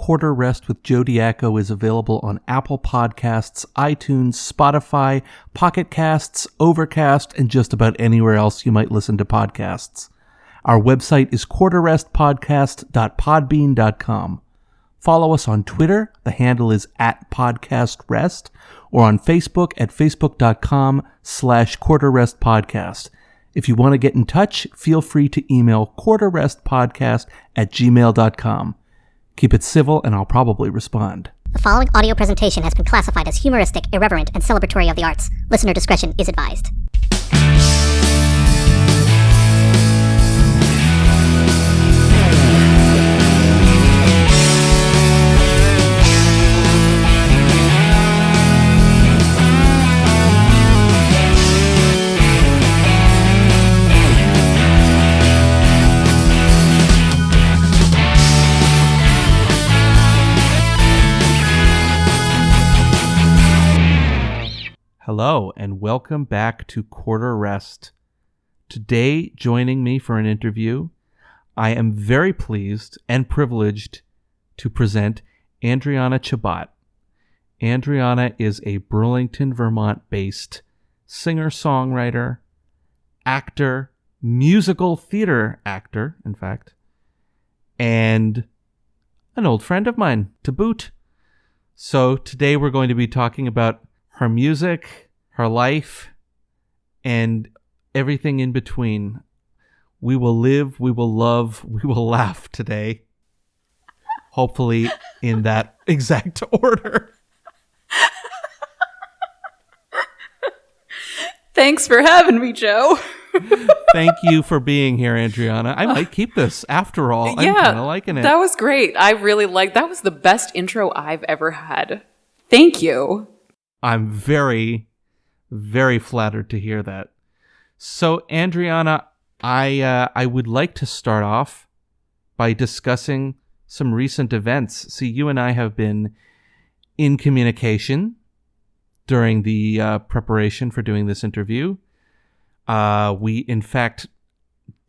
Quarter Rest with Joe Diaco is available on Apple Podcasts, iTunes, Spotify, Pocket Casts, Overcast, and just about anywhere else you might listen to podcasts. Our website is quarterrestpodcast.podbean.com. Follow us on Twitter. The handle is @podcastrest, or on Facebook at facebook.com/quarterrestpodcast. If you want to get in touch, feel free to email quarterrestpodcast@gmail.com. Keep it civil and I'll probably respond. The following audio presentation has been classified as humoristic, irreverent, and celebratory of the arts. Listener discretion is advised. Hello, and welcome back to Quarter Rest. Today, joining me for an interview, I am very pleased and privileged to present Andriana Chobot. Andriana is a Burlington, Vermont-based singer-songwriter, actor, musical theater actor, in fact, and an old friend of mine, to boot. So today we're going to be talking about her music, her life, and everything in between. We will live, we will love, we will laugh today. Hopefully in that exact order. Thanks for having me, Joe. Thank you for being here, Andriana. I might keep this after all. I'm kind of liking it. That was great. I really liked that. Was the best intro I've ever had. Thank you. I'm very, very flattered to hear that. So, Andriana, I would like to start off by discussing some recent events. See, you and I have been in communication during the preparation for doing this interview. We, in fact,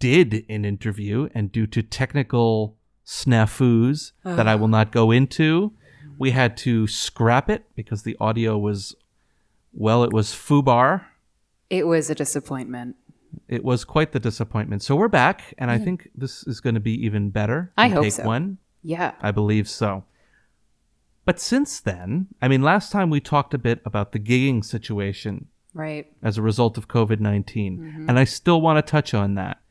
did an interview, and due to technical snafus that I will not go into, we had to scrap it because the audio was, well, it was foobar. It was a disappointment. It was quite the disappointment. So we're back, and I think this is going to be even better. I hope take so. One. Yeah. I believe so. But since then, I mean, last time we talked a bit about the gigging situation. Right. As a result of COVID-19. And I still want to touch on that.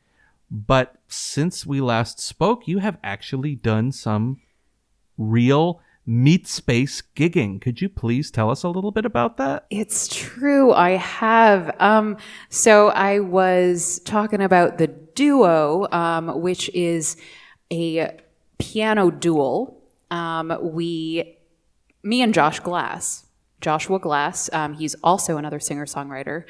But since we last spoke, you have actually done some real meat space gigging. Could you please tell us a little bit about that? It's true. I have. So I was talking about the duo, which is a piano duel. Me and Joshua Glass, he's also another singer-songwriter.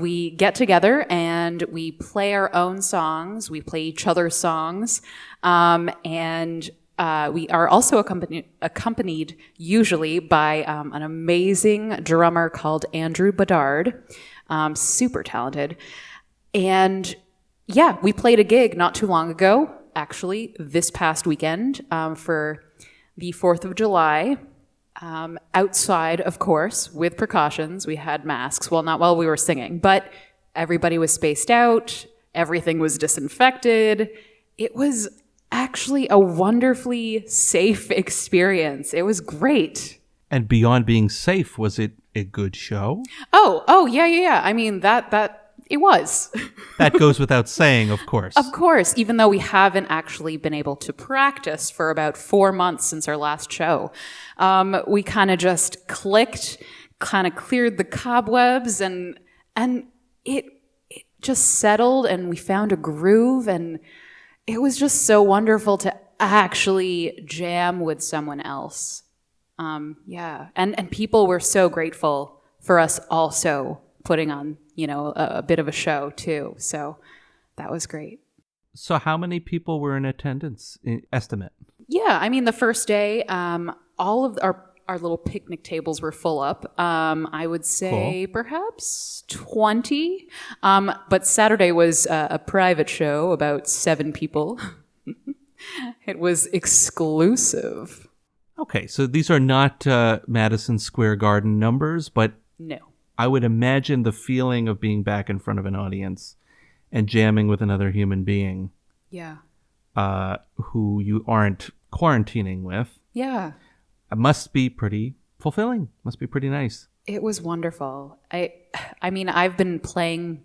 We get together and we play our own songs. We play each other's songs. And we are also accompanied usually by an amazing drummer called Andrew Bedard, super talented. And yeah, we played a gig not too long ago, actually this past weekend, for the 4th of July. Outside, of course, with precautions. We had masks. Well, not while we were singing, but everybody was spaced out. Everything was disinfected. It was actually a wonderfully safe experience. It was great. And beyond being safe, was it a good show? Oh, yeah. I mean, that it was. That goes without saying, of course. Of course, even though we haven't actually been able to practice for about 4 months since our last show. We kind of just clicked, kind of cleared the cobwebs, and it just settled, and we found a groove, and it was just so wonderful to actually jam with someone else. Yeah, and people were so grateful for us also putting on, a bit of a show too. So that was great. So how many people were in attendance, estimate? Yeah, I mean, the first day, all of our little picnic tables were full up. I would say perhaps 20. But Saturday was a private show, about 7 people. It was exclusive. Okay, so these are not Madison Square Garden numbers, but No. I would imagine the feeling of being back in front of an audience and jamming with another human being Yeah. who you aren't quarantining with Yeah. must be pretty fulfilling. Must be pretty nice. It was wonderful. I mean, I've been playing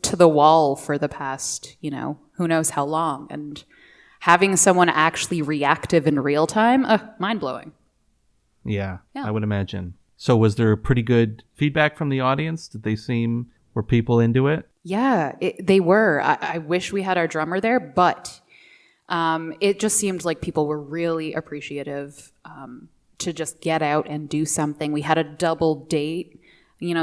to the wall for the past, who knows how long, and having someone actually reactive in real time, mind-blowing. Yeah, I would imagine. So was there pretty good feedback from the audience? Were people into it? Yeah, they were. I wish we had our drummer there, but it just seemed like people were really appreciative to just get out and do something. We had a double date,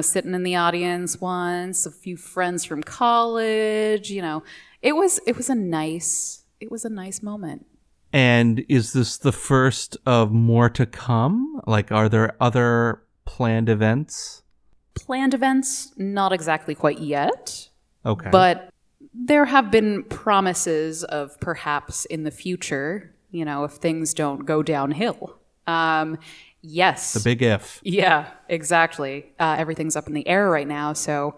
sitting in the audience once, a few friends from college, It was a nice moment. And is this the first of more to come? Like, are there other planned events? Planned events, not exactly quite yet. Okay. But there have been promises of perhaps in the future, if things don't go downhill. Yes. The big if. Yeah, exactly. Everything's up in the air right now, so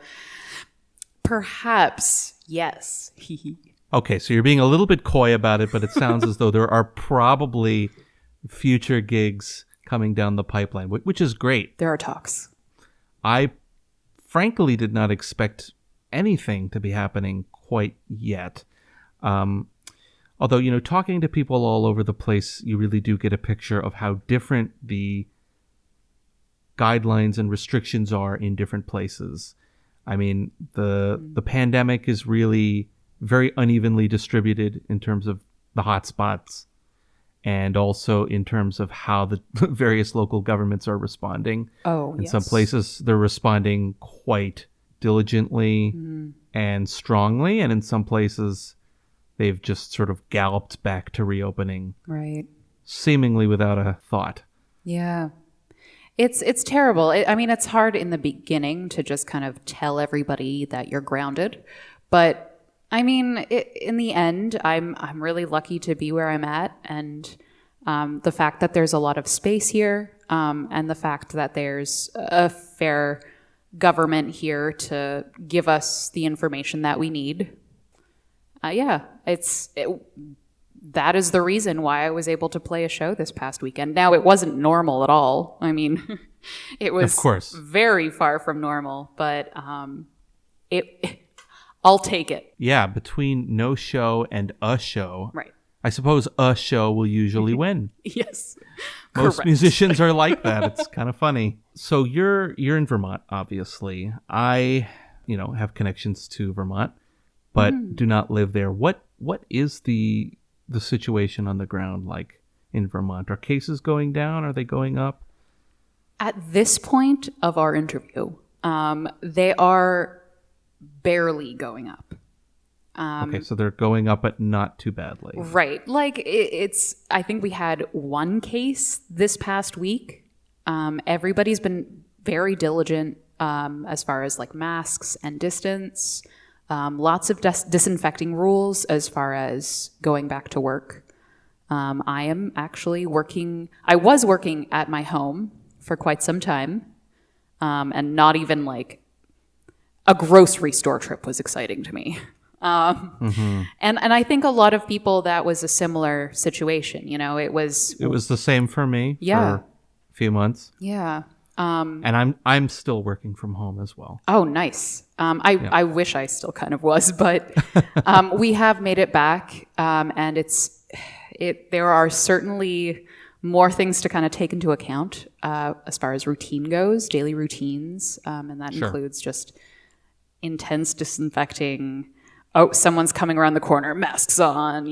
perhaps, yes. Okay, so you're being a little bit coy about it, but it sounds as though there are probably future gigs coming down the pipeline, which is great. There are talks. I frankly did not expect anything to be happening quite yet. Although, talking to people all over the place, you really do get a picture of how different the guidelines and restrictions are in different places. I mean, the pandemic is really very unevenly distributed in terms of the hotspots and also in terms of how the various local governments are responding. Oh, In some places, they're responding quite diligently and strongly, and in some places, they've just sort of galloped back to reopening. Right. Seemingly without a thought. Yeah. It's terrible. It's hard in the beginning to just kind of tell everybody that you're grounded. But, in the end, I'm really lucky to be where I'm at. And the fact that there's a lot of space here and the fact that there's a fair government here to give us the information that we need. That is the reason why I was able to play a show this past weekend. Now, it wasn't normal at all. It was of course very far from normal, but I'll take it. Yeah, between no show and a show. Right. I suppose a show will usually win. Yes. Most Correct. musicians are like that. It's kind of funny. So you're in Vermont, obviously. I, have connections to Vermont, but do not live there. What is the situation on the ground like in Vermont? Are cases going down? Are they going up? At this point of our interview, they are barely going up. Okay, so they're going up, but not too badly. Right. Like I think we had one case this past week. Everybody's been very diligent as far as like masks and distance. Lots of disinfecting rules as far as going back to work. I am actually I was working at my home for quite some time. And not even like a grocery store trip was exciting to me. And I think a lot of people, that was a similar situation. It was the same for me for a few months. Yeah. And I'm still working from home as well. Oh, nice. I wish I still kind of was, but we have made it back. And there are certainly more things to kind of take into account as far as routine goes, daily routines. And that includes just intense disinfecting. Oh, someone's coming around the corner, masks on,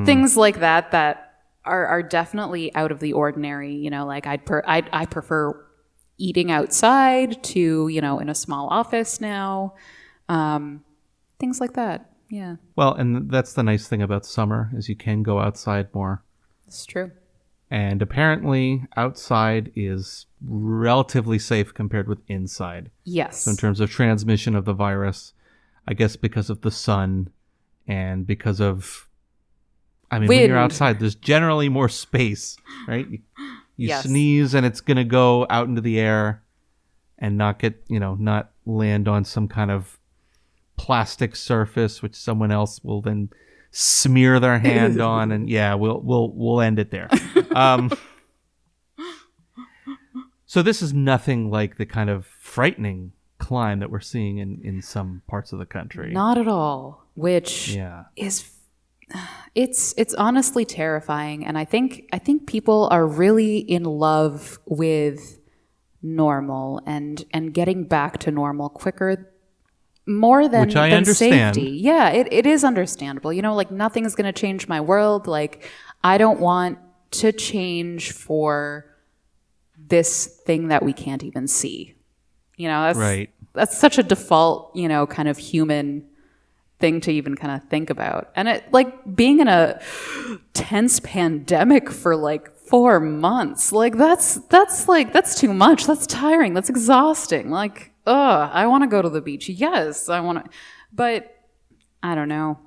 things like that are definitely out of the ordinary. I prefer eating outside to, in a small office now. Things like that. Yeah. Well, and that's the nice thing about summer is you can go outside more. It's true. And apparently outside is relatively safe compared with inside. Yes. So in terms of transmission of the virus, I guess because of the sun and because of I mean, Wind. when you're outside, there's generally more space, right? You Yes. sneeze and it's going to go out into the air and not get, not land on some kind of plastic surface, which someone else will then smear their hand on. And yeah, we'll end it there. So this is nothing like the kind of frightening climb that we're seeing in some parts of the country. Not at all, which is it's honestly terrifying. And I think people are really in love with normal and getting back to normal quicker, more than, which I than understand. safety. Yeah, it is understandable. Like nothing's going to change my world. Like I don't want to change for this thing that we can't even see. That's right. That's such a default, kind of human thing to even kind of think about. And it, like, being in a tense pandemic for like 4 months, like that's too much. That's tiring. That's exhausting. Like, I want to go to the beach. Yes, I want to, but I don't know.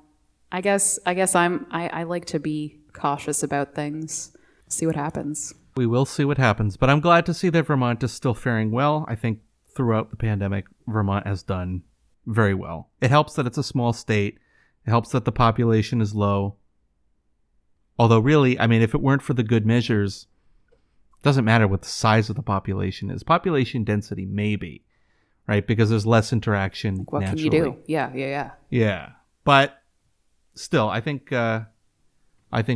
I guess I like to be cautious about things. See what happens. We will see what happens, but I'm glad to see that Vermont is still faring well. I think throughout the pandemic, Vermont has done very well. It helps that it's a small state. It helps that the population is low. Although really, I mean, if it weren't for the good measures, it doesn't matter what the size of the population is. Population density, maybe, right? Because there's less interaction Like, what naturally. can you do? Yeah. Yeah. But still, I think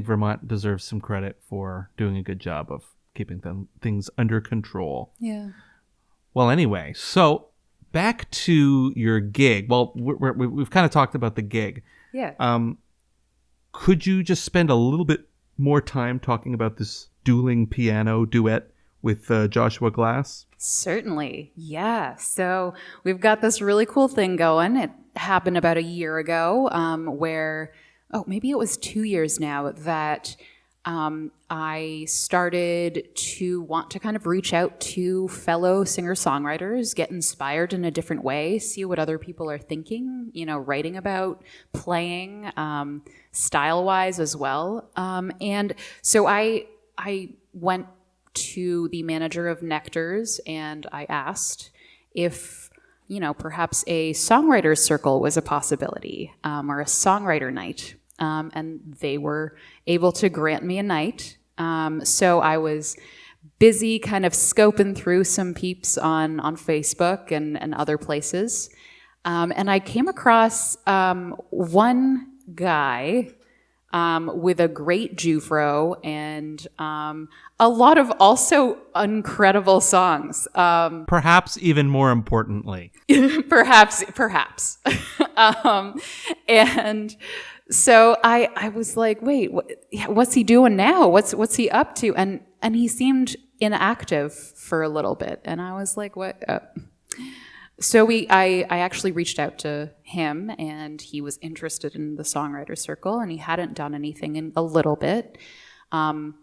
Vermont deserves some credit for doing a good job of keeping things under control. Yeah. Well, anyway, so back to your gig. Well, we've kind of talked about the gig. Yeah. Could you just spend a little bit more time talking about this dueling piano duet with Joshua Glass? Certainly. Yeah. So we've got this really cool thing going. It happened about a year ago where, maybe it was 2 years now, that I started to want to kind of reach out to fellow singer-songwriters, get inspired in a different way, see what other people are thinking, writing about, playing, style-wise as well. And so I went to the manager of Nectar's and I asked if, perhaps a songwriter's circle was a possibility, or a songwriter night. And they were able to grant me a night. So I was busy kind of scoping through some peeps on Facebook and other places. And I came across one guy with a great Jufro and a lot of also incredible songs. Perhaps even more importantly. Perhaps. And so I was like, wait, what's he doing now? What's he up to? And he seemed inactive for a little bit. And I was like, what? So I actually reached out to him, and he was interested in the songwriter circle, and he hadn't done anything in a little bit. And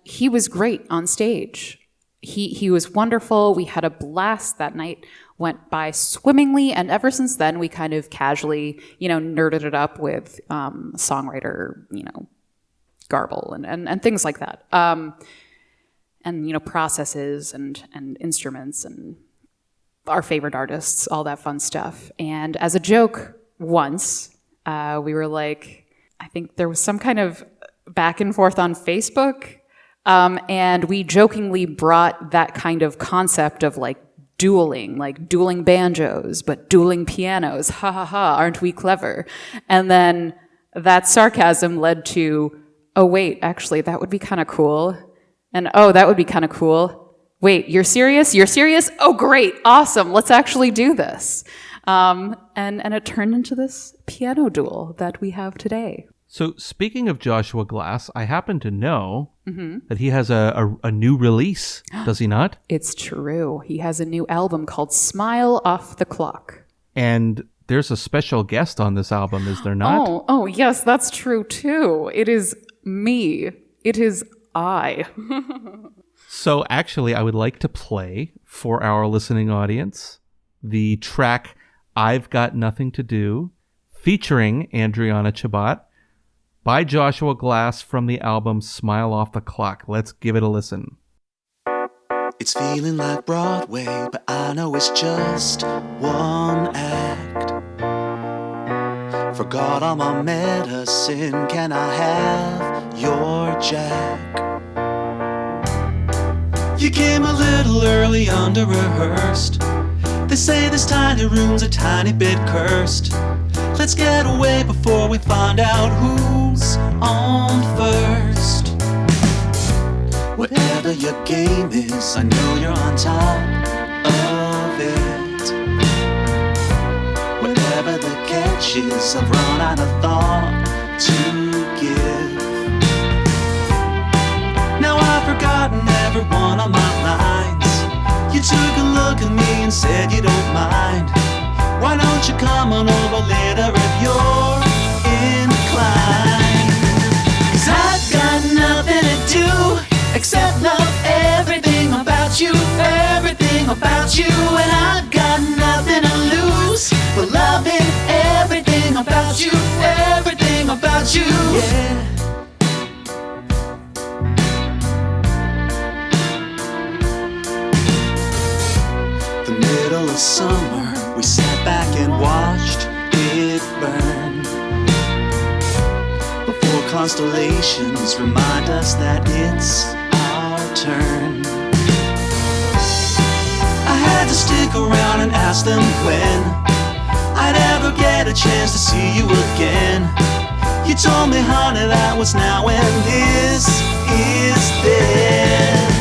he was great on stage. He was wonderful. We had a blast that night. Went by swimmingly, and ever since then we kind of casually, nerded it up with songwriter, garble and things like that, and processes and instruments and our favorite artists, all that fun stuff. And as a joke, once we were like, I think there was some kind of back and forth on Facebook, and we jokingly brought that kind of concept of like dueling banjos, but dueling pianos. Ha ha ha, aren't we clever? And then that sarcasm led to, oh wait, actually that would be kind of cool. And oh, that would be kind of cool. Wait, you're serious? You're serious? Oh great, awesome, let's actually do this. And it turned into this piano duel that we have today. So speaking of Joshua Glass, I happen to know that he has a new release, does he not? It's true. He has a new album called Smile Off the Clock. And there's a special guest on this album, is there not? Oh, yes, that's true too. It is me. It is I. So actually, I would like to play for our listening audience the track I've Got Nothing to Do, featuring Andriana Chobot, by Joshua Glass from the album Smile Off the Clock. Let's give it a listen. It's feeling like Broadway, but I know it's just one act. Forgot all my medicine, can I have your Jack? You came a little early, under-rehearsed. They say this tiny room's a tiny bit cursed. Let's get away before we find out who's on first. Whatever your game is, I know you're on top of it. Whatever the catch is, I've run out of thought to give. Now I've forgotten every one of my lines. You took a look at me and said you don't mind. Why don't you come on over later if you're inclined? 'Cause I've got nothing to do except love everything about you, everything about you. And I've got nothing to lose but loving everything about you, everything about you. Yeah. The middle of summer, we sat back and watched it burn. Before constellations remind us that it's turn. I had to stick around and ask them when I'd ever get a chance to see you again. You told me, honey, that was now and this is then.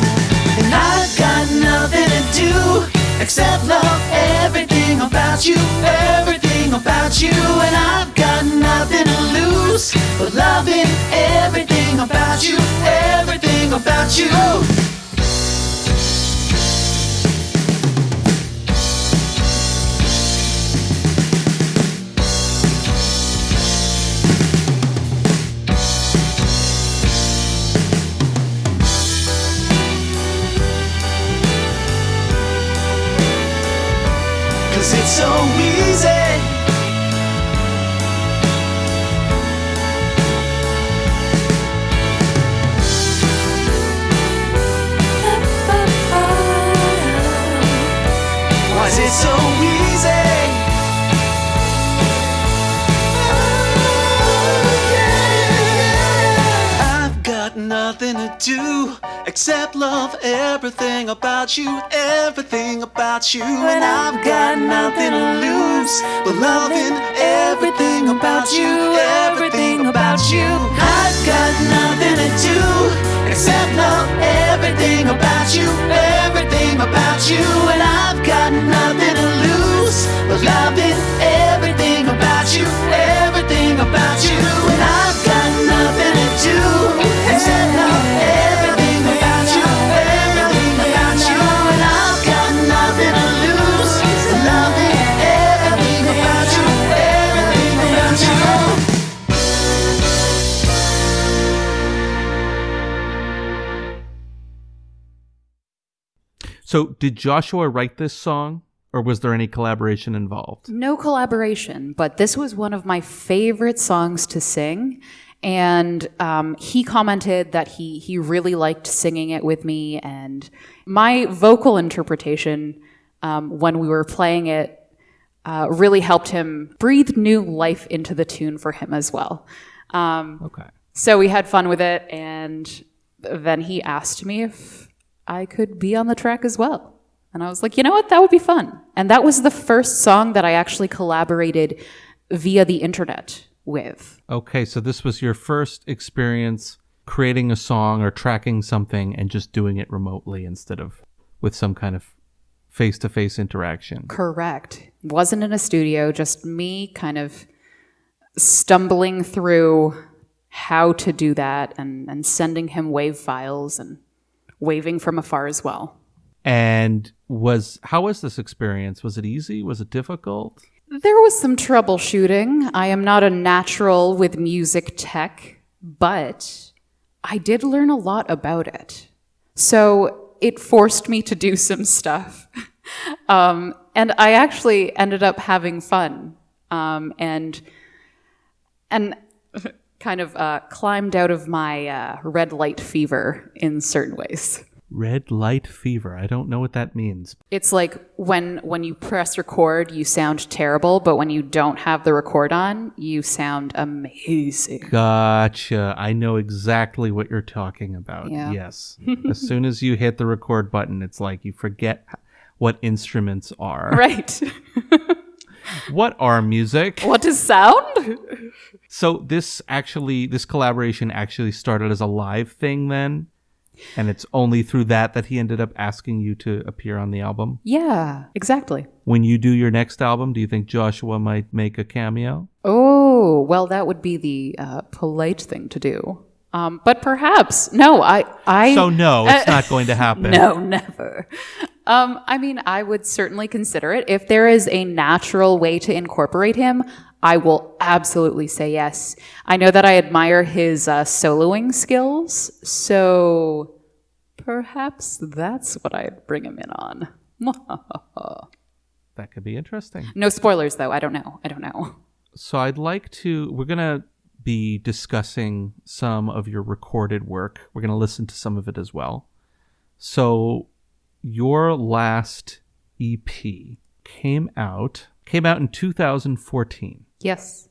And I've got nothing to do except love everything about you, everything about you. And I've got nothing to lose but loving everything about you, everything about you. 'Cause it's so easy. Why is it so easy? I've got nothing to do except love everything about you, everything about you. And I've got nothing to lose but loving everything about you, everything about you. I've got nothing to do except love everything about you, everything about you. And I've got nothing to lose but loving everything about you, everything about you. And I've got nothing to do except love everything about you, everything about you. And I've got nothing to lose but loving everything about you, everything about you. So, did Joshua write this song, or was there any collaboration involved? No collaboration, but this was one of my favorite songs to sing. And he commented that he really liked singing it with me. And my vocal interpretation when we were playing it really helped him breathe new life into the tune for him as well. Okay. So we had fun with it. And then he asked me if I could be on the track as well. And I was like, you know what? That would be fun. And that was the first song that I actually collaborated via the internet with. Okay, so this was your first experience creating a song or tracking something and just doing it remotely instead of with some kind of face-to-face interaction. Correct. Wasn't in a studio, just me kind of stumbling through how to do that and sending him wave files and waving from afar as well. And how was this experience? Was it easy? Was it difficult? There was some troubleshooting. I am not a natural with music tech, but I did learn a lot about it. So it forced me to do some stuff. And I actually ended up having fun. And kind of climbed out of my red light fever in certain ways. Red light fever. I don't know what that means. It's like when you press record, you sound terrible, but when you don't have the record on, you sound amazing. Gotcha. I know exactly what you're talking about. Yeah. Yes. As soon as you hit the record button, it's like you forget what instruments are. Right. What are music? What is sound? So this collaboration actually started as a live thing then? And it's only through that he ended up asking you to appear on the album? Yeah, exactly. When you do your next album, do you think Joshua might make a cameo? Oh, well, that would be the polite thing to do. But perhaps. No, I So no, it's not going to happen. No, never. I mean, I would certainly consider it. If there is a natural way to incorporate him, I will absolutely say yes. I know that I admire his soloing skills, so perhaps that's what I'd bring him in on. That could be interesting. No spoilers, though. I don't know. So we're going to be discussing some of your recorded work. We're going to listen to some of it as well. So your last EP came out in 2014. Yes.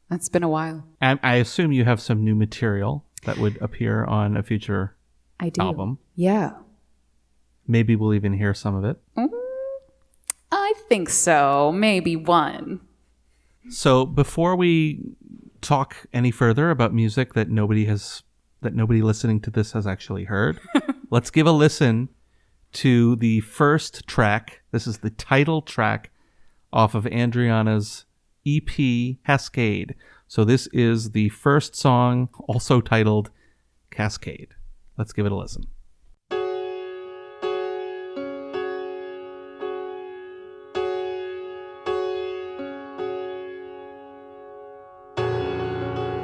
That's been a while. And I assume you have some new material that would appear on a future I do. album. Yeah. Maybe we'll even hear some of it. I think so. Maybe one. So before we talk any further about music that nobody listening to this has actually heard, let's give a listen to the first track. This is the title track off of Andriana's EP Cascade. So this is the first song, also titled Cascade. Let's give it a listen.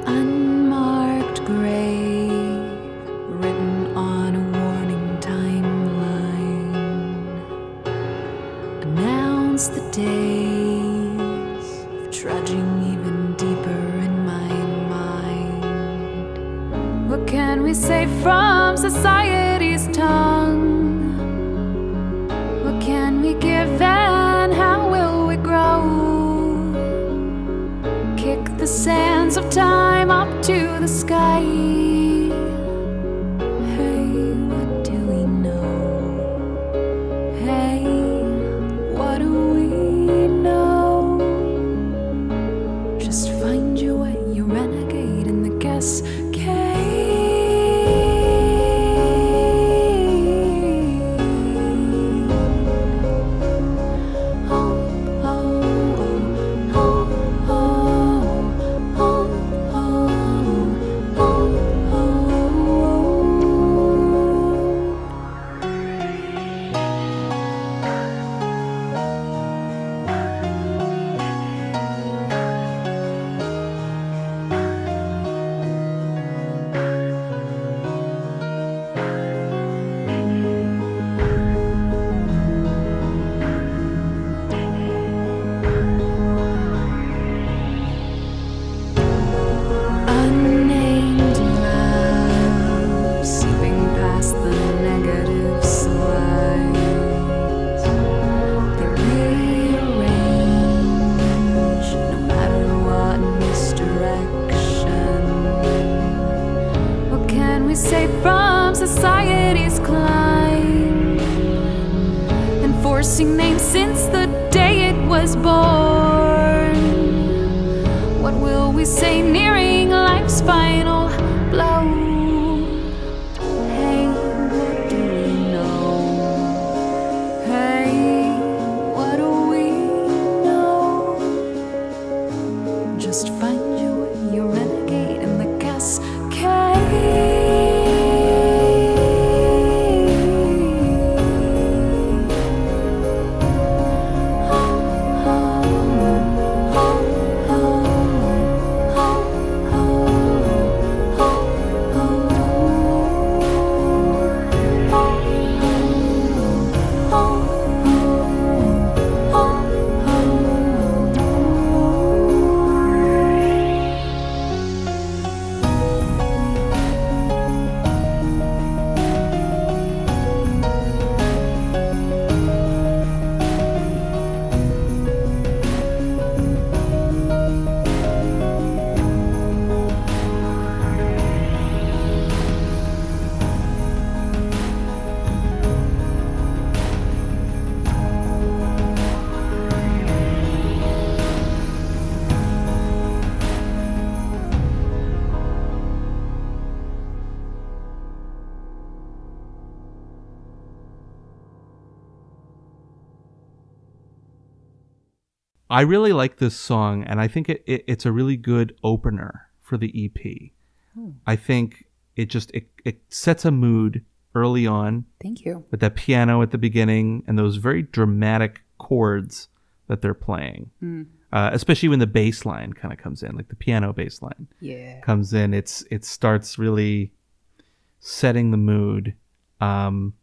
Unmarked grave, written on a warning timeline, announce the days of trudging even deeper in my mind. What can we say from society's tongue? What can we give and how will we grow? Kick the sands of time up to the sky. Hey, what do we know? Hey, what do we know? Just find your way, you renegade in the cascade. Society's climb, enforcing names since the day it was born. What will we say nearing life's final blow? Hey, what do we know? Hey, what do we know? Just find your way, you renegade in the cascade. I really like this song, and I think it's a really good opener for the EP. I think it sets a mood early on. Thank you. With that piano at the beginning and those very dramatic chords that they're playing. Especially when the bass line kind of comes in, like the piano bass line comes in. It starts really setting the mood. And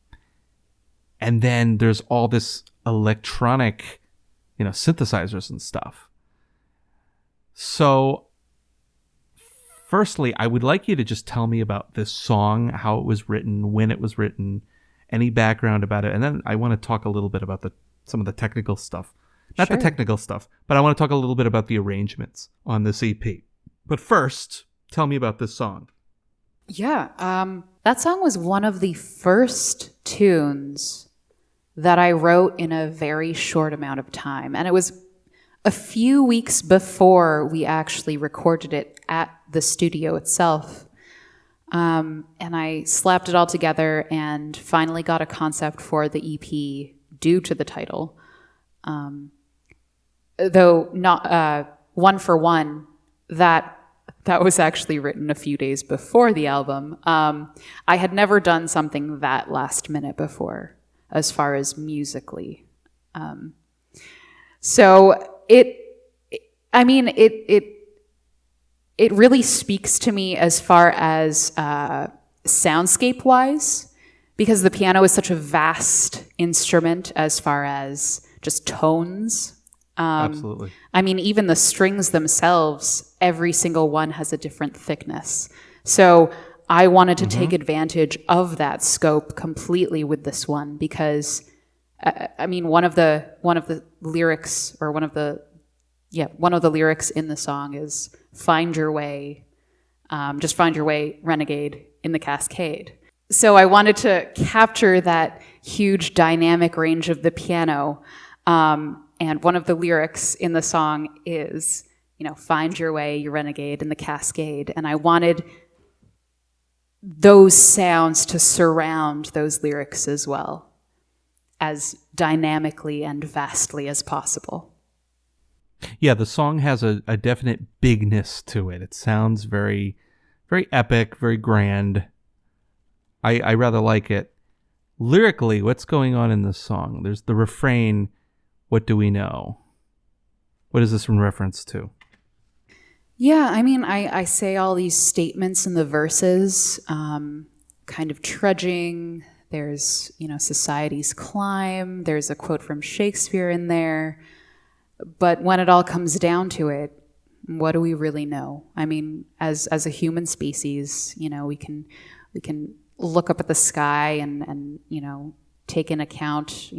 then there's all this electronic, synthesizers and stuff. So firstly, I would like you to just tell me about this song, how it was written, when it was written, any background about it. And then I want to talk a little bit about some of the technical stuff. Not the technical stuff, but I want to talk a little bit about the arrangements on this EP. But first, tell me about this song. Yeah, that song was one of the first tunes that I wrote in a very short amount of time. And it was a few weeks before we actually recorded it at the studio itself. And I slapped it all together and finally got a concept for the EP due to the title. Though not one for one, that was actually written a few days before the album. I had never done something that last minute before, as far as musically. So it really speaks to me as far as soundscape-wise, because the piano is such a vast instrument as far as just tones. Absolutely. I mean, even the strings themselves, every single one has a different thickness. So I wanted to take advantage of that scope completely with this one because, one of the lyrics, or one of the lyrics in the song is "Find your way, just find your way, renegade, in the cascade." So I wanted to capture that huge dynamic range of the piano. And one of the lyrics in the song is, find your way, you renegade, in the cascade. And I wanted those sounds to surround those lyrics as well, as dynamically and vastly as possible. Yeah, the song has a definite bigness to it. It sounds very, very epic, very grand. I rather like it. Lyrically, what's going on in this song? There's the refrain, "What do we know?" What is this in reference to? Yeah, I say all these statements in the verses, kind of trudging. There's, society's climb. There's a quote from Shakespeare in there. But when it all comes down to it, what do we really know? As a human species, we can look up at the sky and take in account,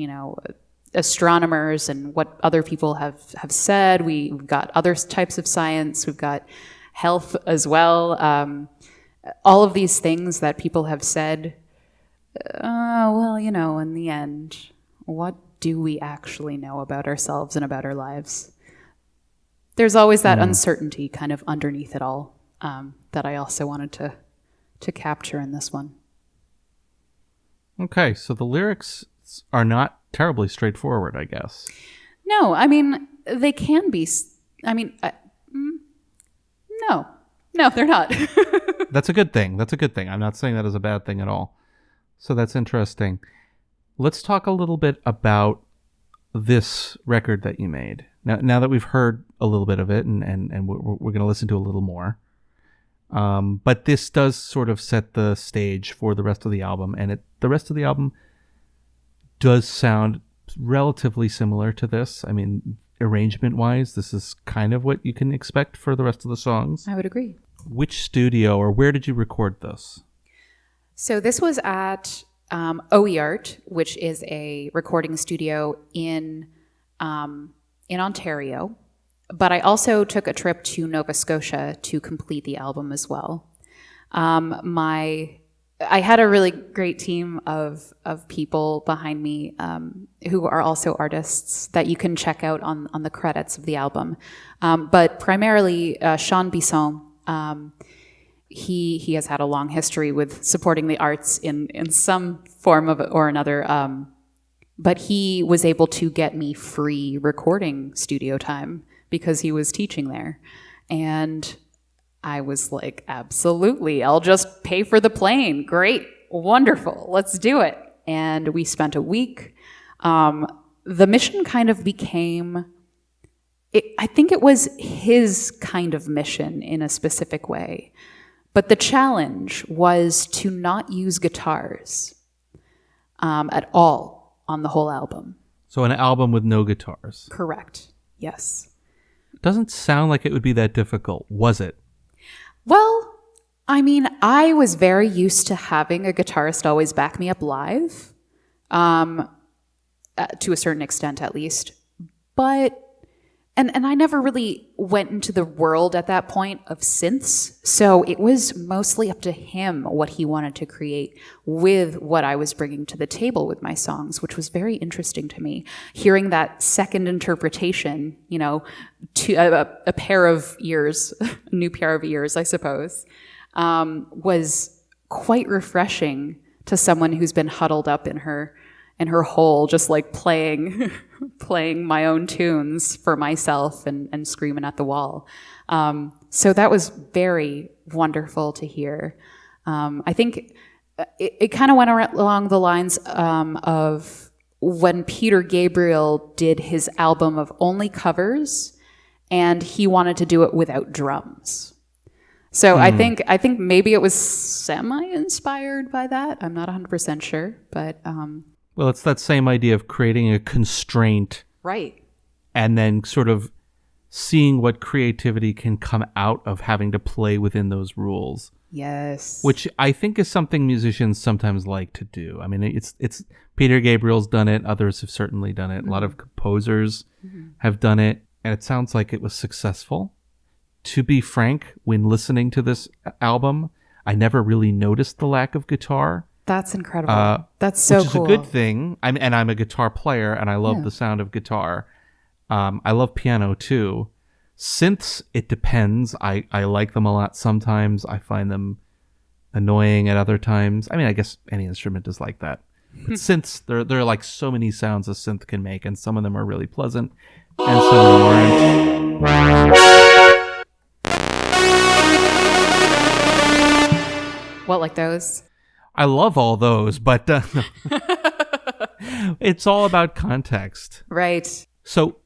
astronomers and what other people have said. We've got other types of science. We've got health as well. All of these things that people have said, in the end, what do we actually know about ourselves and about our lives? There's always that uncertainty kind of underneath it all, that I also wanted to capture in this one. Okay, so the lyrics are not terribly straightforward, I guess. No, they can be. No, they're not. That's a good thing. I'm not saying that is a bad thing at all. So that's interesting. Let's talk a little bit about this record that you made. Now that we've heard a little bit of it, and we're going to listen to a little more. But this does sort of set the stage for the rest of the album, and the rest of the album does sound relatively similar to this. Arrangement-wise, this is kind of what you can expect for the rest of the songs. I would agree. Which studio, or where did you record this? So this was at OEArt, which is a recording studio in Ontario. But I also took a trip to Nova Scotia to complete the album as well. I had a really great team of people behind me who are also artists that you can check out on the credits of the album. But primarily, Sean Bisson, he has had a long history with supporting the arts in some form or another. But he was able to get me free recording studio time because he was teaching there. And I was like, absolutely, I'll just pay for the plane. Great, wonderful, let's do it. And we spent a week. The mission kind of became, I think it was his kind of mission in a specific way. But the challenge was to not use guitars at all on the whole album. So an album with no guitars. Correct. Yes. Doesn't sound like it would be that difficult, was it? Well, I mean, I was very used to having a guitarist always back me up live, to a certain extent at least. But, and I never really went into the world at that point of synths, so it was mostly up to him what he wanted to create with what I was bringing to the table with my songs, which was very interesting to me. Hearing that second interpretation, you know, to a pair of ears, a new pair of ears, I suppose, was quite refreshing to someone who's been huddled up in her hole, just like playing my own tunes for myself and screaming at the wall. So that was very wonderful to hear. I think it kind of went along the lines of when Peter Gabriel did his album of only covers, and he wanted to do it without drums. So I think maybe it was semi-inspired by that. I'm not 100% sure, but well, it's that same idea of creating a constraint, right, and then sort of seeing what creativity can come out of having to play within those rules. Yes. Which I think is something musicians sometimes like to do. I mean, it's Peter Gabriel's done it. Others have certainly done it. A lot of composers have done it, and it sounds like it was successful. To be frank, when listening to this album, I never really noticed the lack of guitar. That's incredible. That's so which cool. Which is a good thing. I'm a guitar player, and I love the sound of guitar. I love piano, too. Synths, it depends. I like them a lot sometimes. I find them annoying at other times. I mean, I guess any instrument is like that. But synths, there are like so many sounds a synth can make, and some of them are really pleasant, and some of them aren't. What, like those? I love all those, but it's all about context. Right. So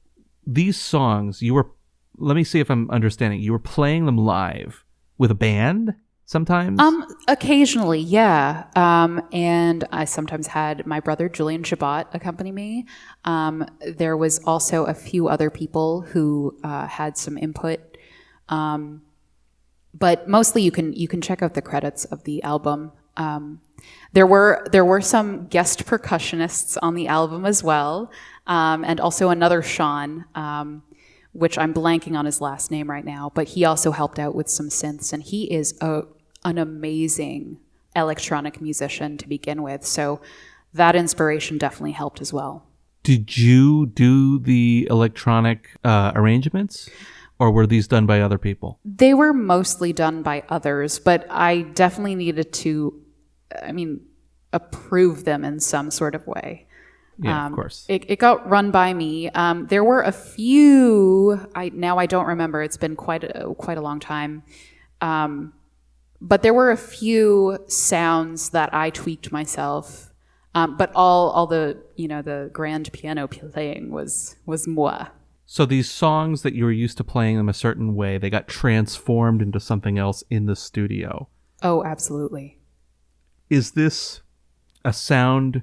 these songs, let me see if I'm understanding. You were playing them live with a band sometimes? Occasionally, yeah. And I sometimes had my brother, Andriana Chobot, accompany me. There was also a few other people who had some input. But mostly you can check out the credits of the album. There were some guest percussionists on the album as well, and also another Sean, which I'm blanking on his last name right now, but he also helped out with some synths, and he is an amazing electronic musician to begin with. So that inspiration definitely helped as well. Did you do the electronic arrangements? Or were these done by other people? They were mostly done by others, but I definitely needed to, approve them in some sort of way. Yeah, of course. It got run by me. There were a few, I don't remember, it's been quite a long time. But there were a few sounds that I tweaked myself. But all the grand piano playing was moi. So these songs that you were used to playing them a certain way, they got transformed into something else in the studio. Oh, absolutely. Is this a sound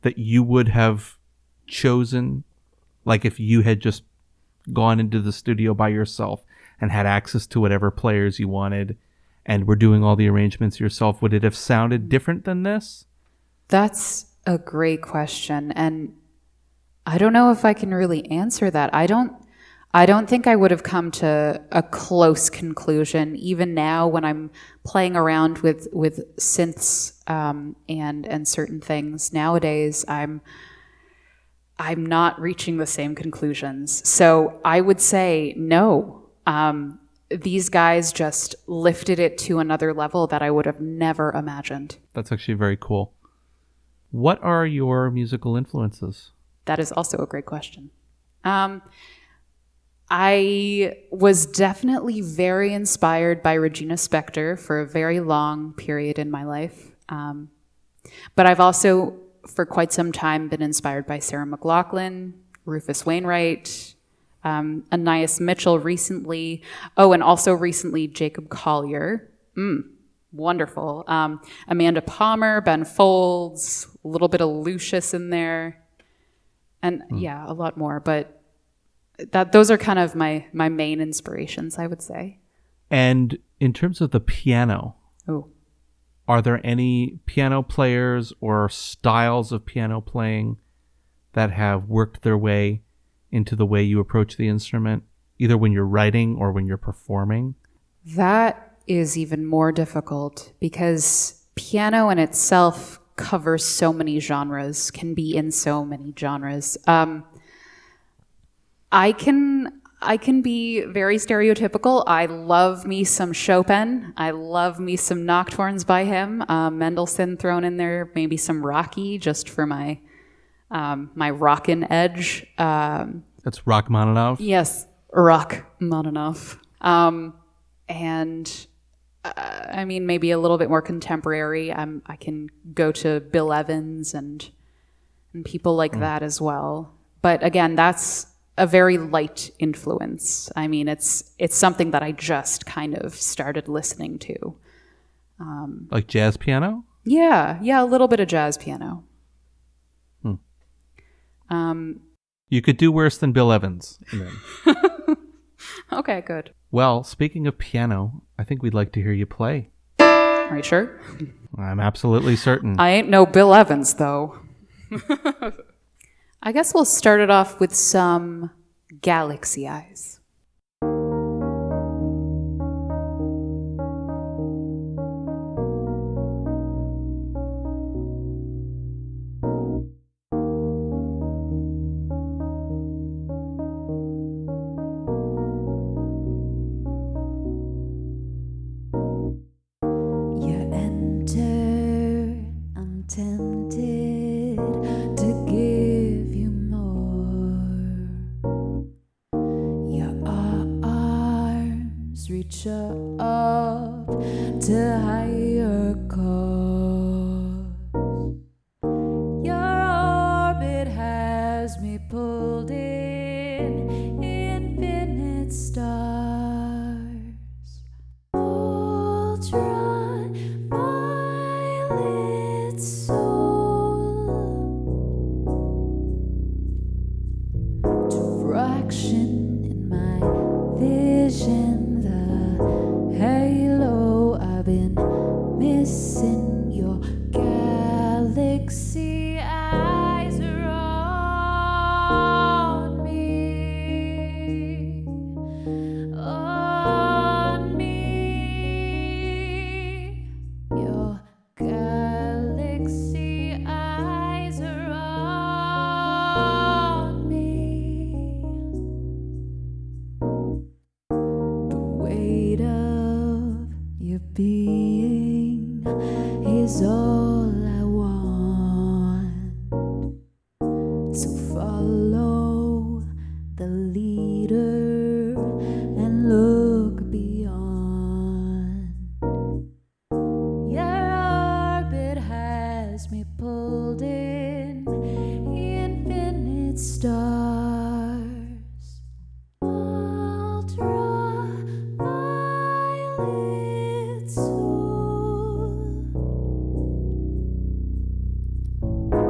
that you would have chosen? Like if you had just gone into the studio by yourself and had access to whatever players you wanted and were doing all the arrangements yourself, would it have sounded different than this? That's a great question. And I don't know if I can really answer that. I don't think I would have come to a close conclusion. Even now, when I'm playing around with synths and certain things nowadays, I'm not reaching the same conclusions. So I would say no. These guys just lifted it to another level that I would have never imagined. That's actually very cool. What are your musical influences? That is also a great question. I was definitely very inspired by Regina Spektor for a very long period in my life. But I've also, for quite some time, been inspired by Sarah McLachlan, Rufus Wainwright, Anais Mitchell recently. Oh, and also recently Jacob Collier. Wonderful. Amanda Palmer, Ben Folds, a little bit of Lucius in there. And yeah, a lot more. But those are kind of my main inspirations, I would say. And in terms of the piano, Oh, are there any piano players or styles of piano playing that have worked their way into the way you approach the instrument, either when you're writing or when you're performing? that is even more difficult because piano in itself covers so many genres, can be in so many genres. I can be very stereotypical. I love me some Chopin. I love me some nocturnes by him. Mendelssohn thrown in there, maybe some Rocky just for my my rockin' edge. That's Rachmaninoff? Yes, Rachmaninoff. And I mean, maybe a little bit more contemporary. I can go to Bill Evans and people like that as well. But again, that's a very light influence. I mean, it's something that I just kind of started listening to. Like jazz piano? Yeah, a little bit of jazz piano. You could do worse than Bill Evans. Okay, good. Well, speaking of piano, I think we'd like to hear you play. Are you sure? I'm absolutely certain. I ain't no Bill Evans, though. I guess we'll start it off with some Galaxy Eyes. You enter, I'm tempted to give you more. Your arms reach up to higher cause. Your orbit has me pulled in infinite stars. Ultraviolet soul, diffraction in my vision, the halo I've been missing. Your galaxy eyes are on me. On me, your galaxy eyes are on me. The weight of your being is all I want. So follow the leader and look beyond. Your orbit has me pulled in infinite stars. Ultraviolet soul,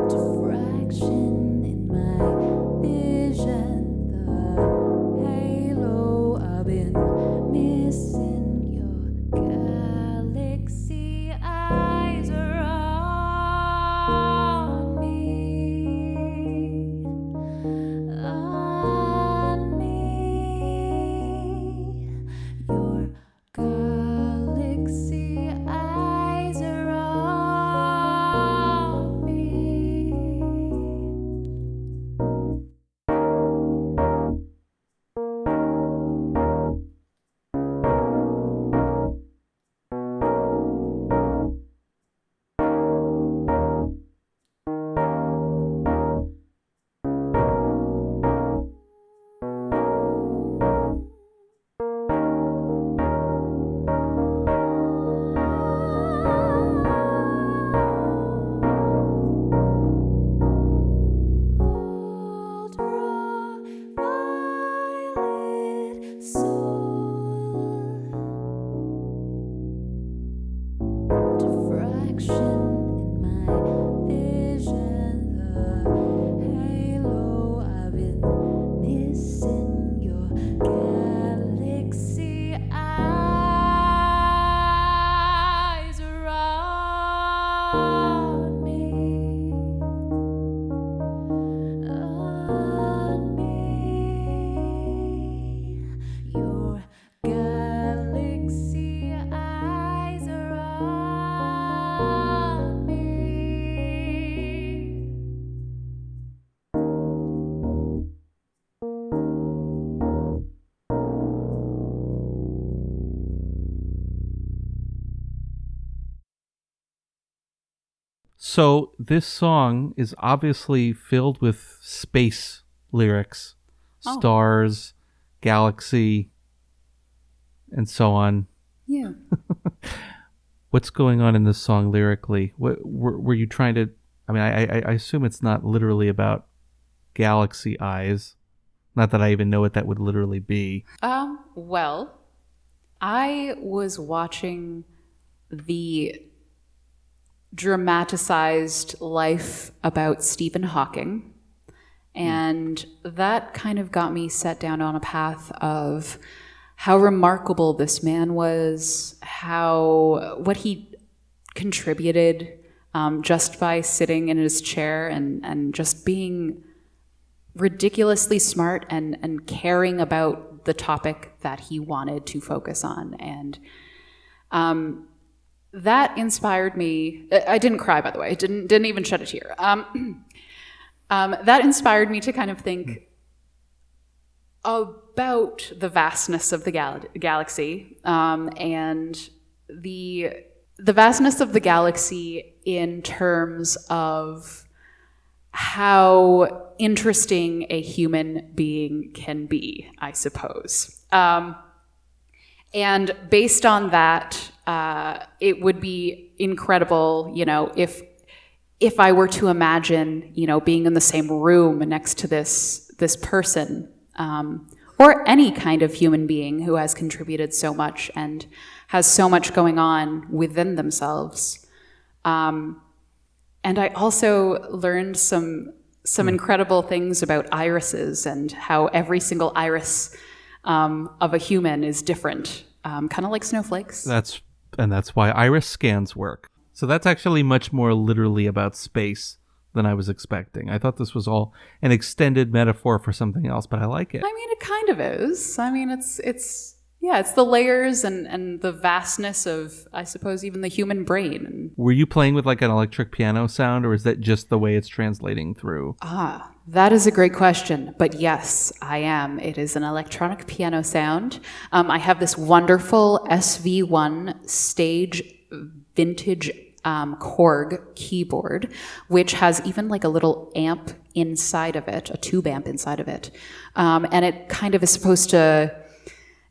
diffraction in my vision, the halo I've been missing. Your galaxy eyes are on So this song is obviously filled with space lyrics, stars, galaxy, and so on. Yeah. What's going on in this song lyrically? What were you trying to? I mean, I assume it's not literally about galaxy eyes. Not that I even know what that would literally be. Well, I was watching the dramatized life about Stephen Hawking, and that kind of got me set down on a path of how remarkable this man was, what he contributed just by sitting in his chair and just being ridiculously smart and caring about the topic that he wanted to focus on. And that inspired me. I didn't cry, by the way. I didn't even shed a tear. That inspired me to kind of think about the vastness of the galaxy and the vastness of the galaxy in terms of how interesting a human being can be, I suppose. And based on that, it would be incredible, if I were to imagine, being in the same room next to this person, or any kind of human being who has contributed so much and has so much going on within themselves. And I also learned some incredible things about irises and how every single iris of a human is different, kind of like snowflakes. That's why iris scans work. So that's actually much more literally about space than I was expecting. I thought this was all an extended metaphor for something else, but I like it. I mean, it kind of is. I mean, it's the layers and the vastness of, I suppose, even the human brain. Were you playing with like an electric piano sound, or is that just the way it's translating through? That is a great question. But yes, I am. It is an electronic piano sound. I have this wonderful SV1 stage vintage Korg keyboard, which has even like a little amp inside of it, a tube amp inside of it. And it kind of is supposed to,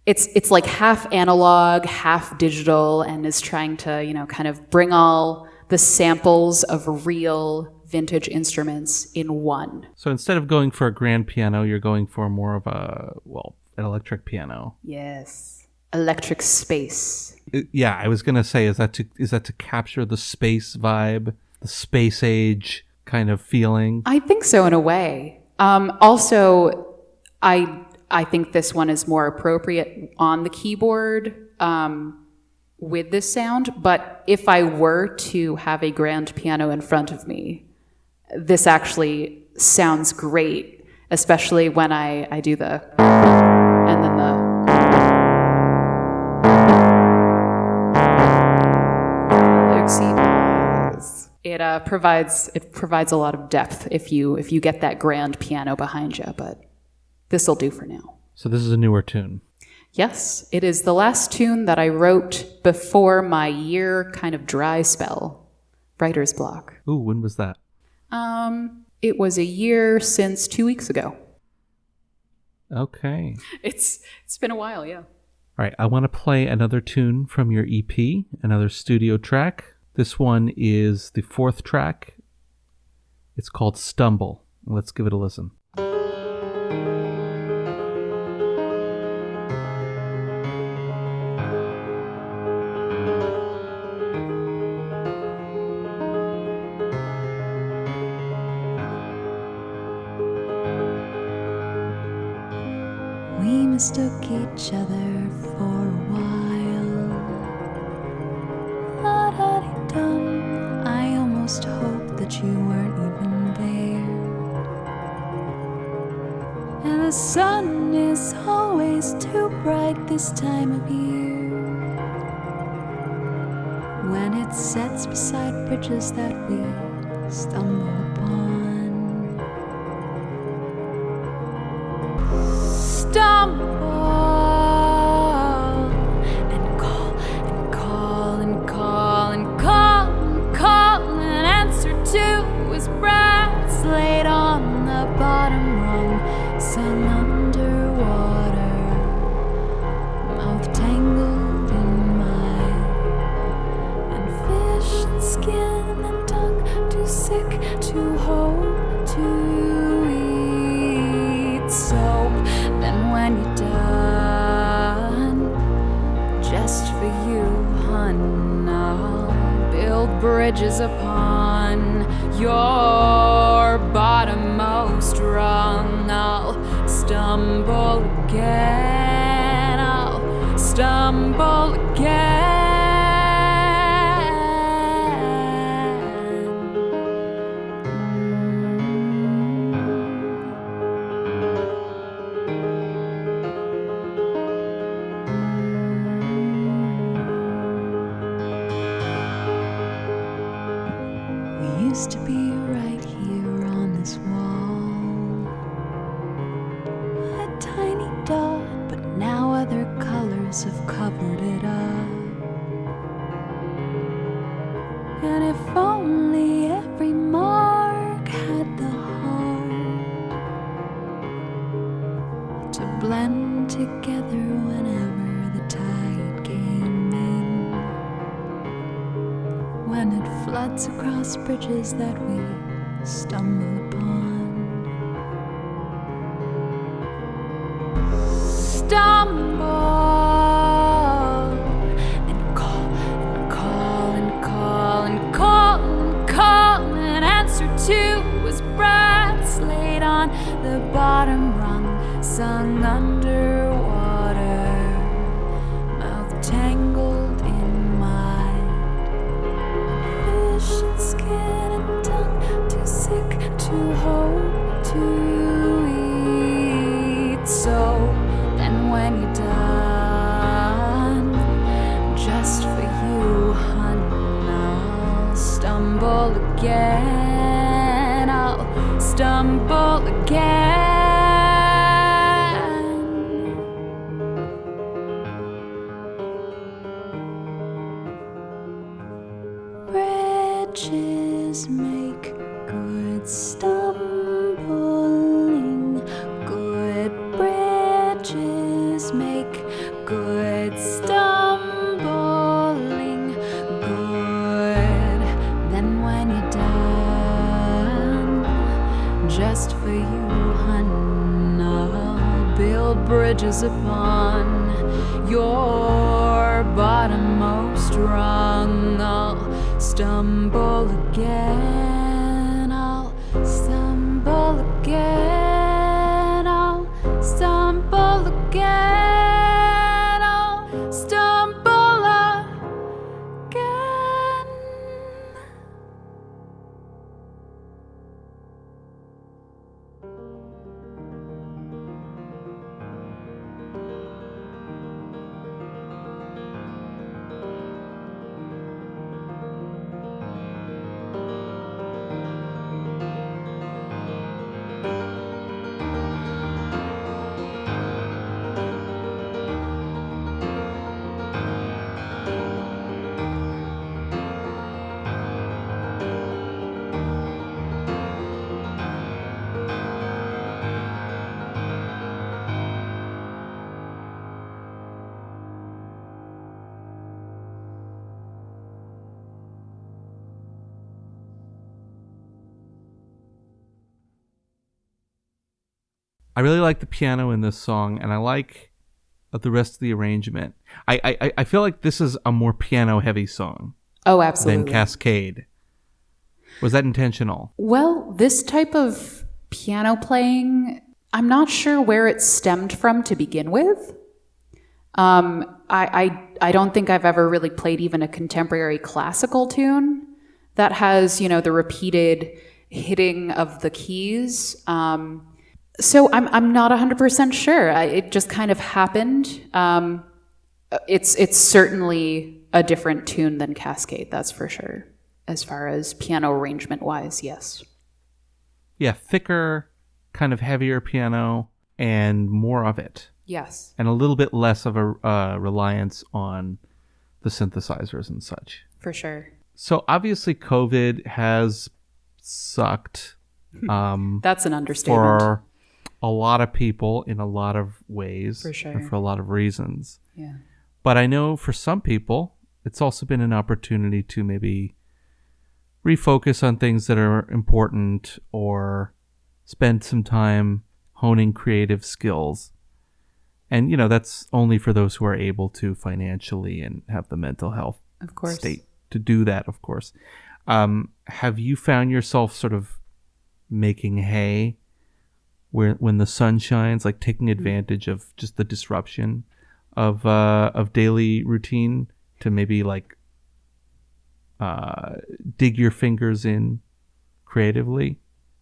it's like half analog, half digital, and is trying to, kind of bring all the samples of real vintage instruments in one. So instead of going for a grand piano, you're going for more of an electric piano. Yes. Electric space. Yeah, I was gonna say, is that to capture the space vibe, the space age kind of feeling? I think so, in a way. Also, I think this one is more appropriate on the keyboard with this sound. But if I were to have a grand piano in front of me, this actually sounds great, especially when I do the and then the. It provides a lot of depth if you get that grand piano behind you, but this'll do for now. So this is a newer tune. Yes, it is the last tune that I wrote before my year kind of dry spell, writer's block. Ooh, when was that? It was a year since 2 weeks ago. Okay. It's been a while, yeah. All right, I want to play another tune from your EP, another studio track. This one is the 4th track. It's called Stumble. Let's give it a listen. We mistook each other for a while. La-da-dee-dum. I almost hoped that you weren't even there. And the sun is always too bright this time of year, when it sets beside bridges that we stumble upon. And call and call and call and call and call and answer bridges upon your bottommost rung. I'll stumble again, I'll stumble again. Used to be right here on this wall, a tiny dot, but now other colors have covered it up. And if only every mark had the heart to blend together whenever the tide came in, when it floods across bridges that we stumble upon. Stumble and call and call and call and call and call, and answer to was breaths laid on the bottom rung, sung underwater, mouth tangled in mine. Fish and skin and tongue, too sick to hope to eat. So then when you're done, just for you, hun, I'll stumble again, I'll stumble again. Bridges make good stumbling, good bridges make good stumbling, good. Then when you're done, just for you, hun, I'll build bridges upon your bottommost rung. I'll stumble again, I'll stumble again, I'll stumble again, I'll stumble again. I really like the piano in this song, and I like the rest of the arrangement. I feel like this is a more piano-heavy song Oh, absolutely. than Cascade. Was that intentional? Well, this type of piano playing, I'm not sure where it stemmed from to begin with. I don't think I've ever really played even a contemporary classical tune that has, the repeated hitting of the keys. So I'm not 100% sure. It just kind of happened. It's certainly a different tune than Cascade, that's for sure. As far as piano arrangement wise, yes. Yeah, thicker, kind of heavier piano, and more of it. Yes. And a little bit less of a reliance on the synthesizers and such. For sure. So obviously COVID has sucked. That's an understatement. For a lot of people in a lot of ways. For sure. And for a lot of reasons. Yeah. But I know for some people, it's also been an opportunity to maybe refocus on things that are important or spend some time honing creative skills. And, that's only for those who are able to financially and have the mental health Of course. state to do that, of course. Have you found yourself sort of making hay when the sun shines, like taking advantage of just the disruption of daily routine to maybe like dig your fingers in creatively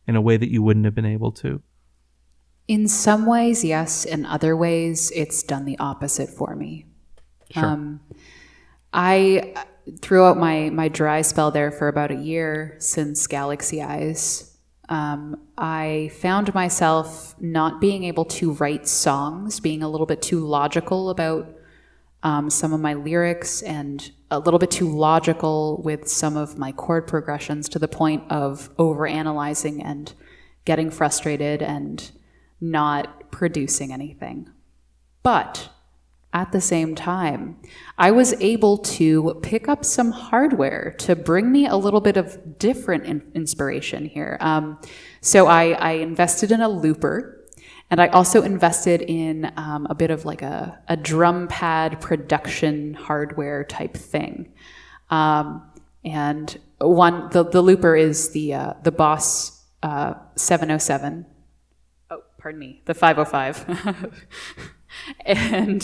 in a way that you wouldn't have been able to? In some ways, yes. In other ways, it's done the opposite for me. Sure. I throughout my dry spell there for about a year since Galaxy Eyes, I found myself not being able to write songs, being a little bit too logical about some of my lyrics and a little bit too logical with some of my chord progressions to the point of overanalyzing and getting frustrated and not producing anything. But at the same time, I was able to pick up some hardware to bring me a little bit of different inspiration here. So I invested in a looper, and I also invested in a bit of like a drum pad production hardware type thing. And the looper is the Boss 707. Oh, pardon me, the 505. And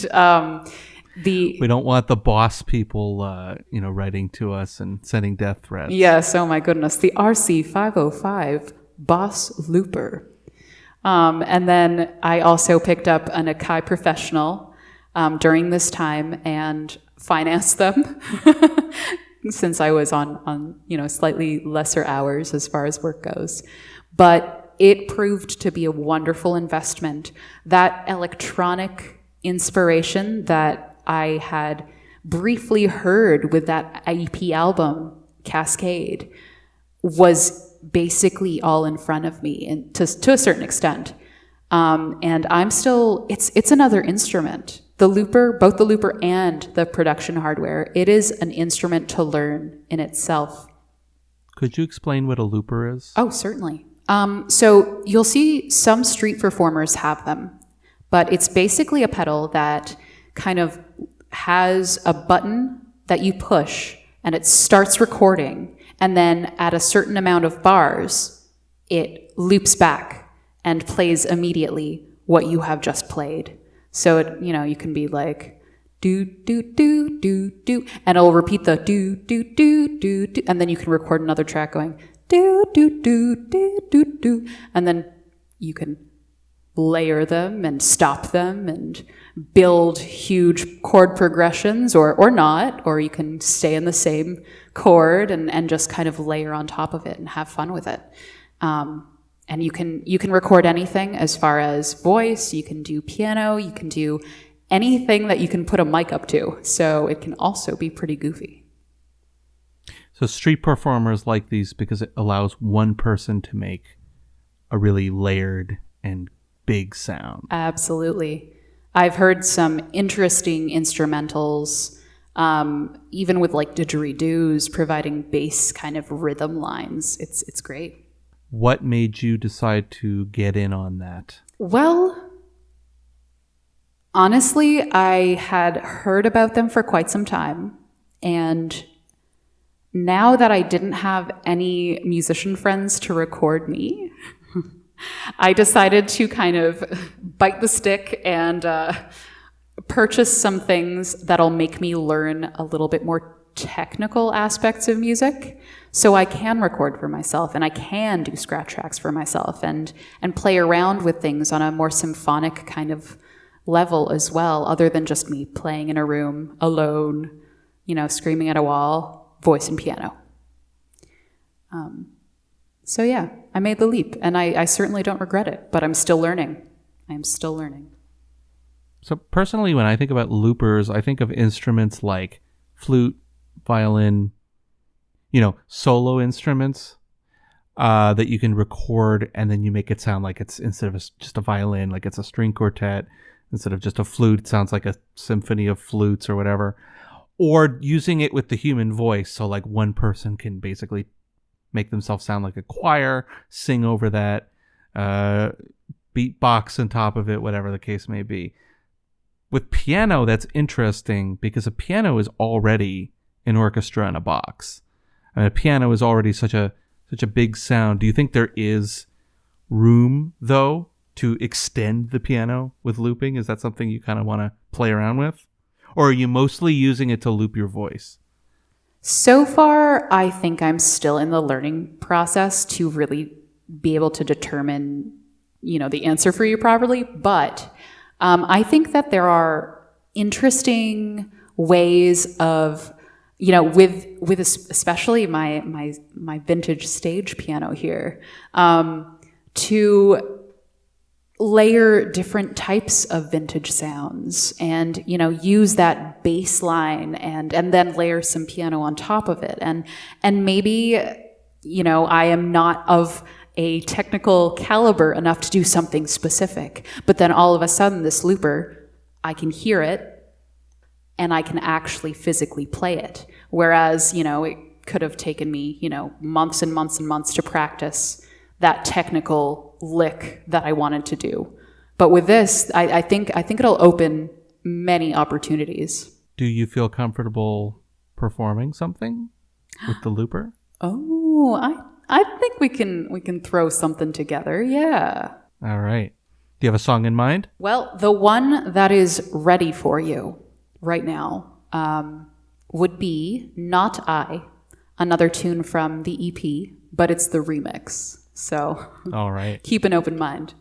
we don't want the Boss people, writing to us and sending death threats. Yes, oh my goodness, the RC 505 Boss looper. And then I also picked up an Akai Professional during this time and financed them since I was on slightly lesser hours as far as work goes. But it proved to be a wonderful investment. That electronic inspiration that I had briefly heard with that EP album, Cascade, was basically all in front of me, and to a certain extent. And I'm still, it's another instrument. The looper, both the looper and the production hardware, it is an instrument to learn in itself. Could you explain what a looper is? Oh, certainly. So you'll see some street performers have them, but it's basically a pedal that kind of has a button that you push and it starts recording, and then at a certain amount of bars, it loops back and plays immediately what you have just played. So it, you can be like do do do do do, and it'll repeat the do do do do do, and then you can record another track going do do do do do do, and then you can layer them and stop them and build huge chord progressions, or not, or you can stay in the same chord and just kind of layer on top of it and have fun with it. And you can record anything as far as voice, you can do piano, you can do anything that you can put a mic up to. So it can also be pretty goofy. So street performers like these because it allows one person to make a really layered and big sound. Absolutely. I've heard some interesting instrumentals, even with like didgeridoos providing bass kind of rhythm lines. It's great. What made you decide to get in on that? Well, honestly, I had heard about them for quite some time, and now that I didn't have any musician friends to record me, I decided to kind of bite the stick and purchase some things that'll make me learn a little bit more technical aspects of music, so I can record for myself and I can do scratch tracks for myself and play around with things on a more symphonic kind of level as well, other than just me playing in a room alone, screaming at a wall, voice and piano. So yeah, I made the leap, and I certainly don't regret it, but I'm still learning. I'm still learning. So personally, when I think about loopers, I think of instruments like flute, violin, solo instruments that you can record, and then you make it sound like it's, instead of just a violin, like it's a string quartet. Instead of just a flute, it sounds like a symphony of flutes or whatever. Or using it with the human voice, so like one person can basically make themselves sound like a choir, sing over that, beatbox on top of it, whatever the case may be. With piano, that's interesting because a piano is already an orchestra in a box. I mean, a piano is already such a big sound. Do you think there is room, though, to extend the piano with looping? Is that something you kind of want to play around with? Or are you mostly using it to loop your voice? So far, I think I'm still in the learning process to really be able to determine, the answer for you properly. But I think that there are interesting ways of, with especially my vintage stage piano here, to layer different types of vintage sounds and, use that bass line and then layer some piano on top of it. And maybe, I am not of a technical caliber enough to do something specific, but then all of a sudden this looper, I can hear it and I can actually physically play it. Whereas, it could have taken me, months and months and months to practice that technical lick that I wanted to do. But with this, I think it'll open many opportunities. Do you feel comfortable performing something with the looper? Oh, I think we can throw something together. Yeah. All right. Do you have a song in mind? Well, the one that is ready for you right now would be Not I, another tune from the EP, but it's the remix. So all right. Keep an open mind.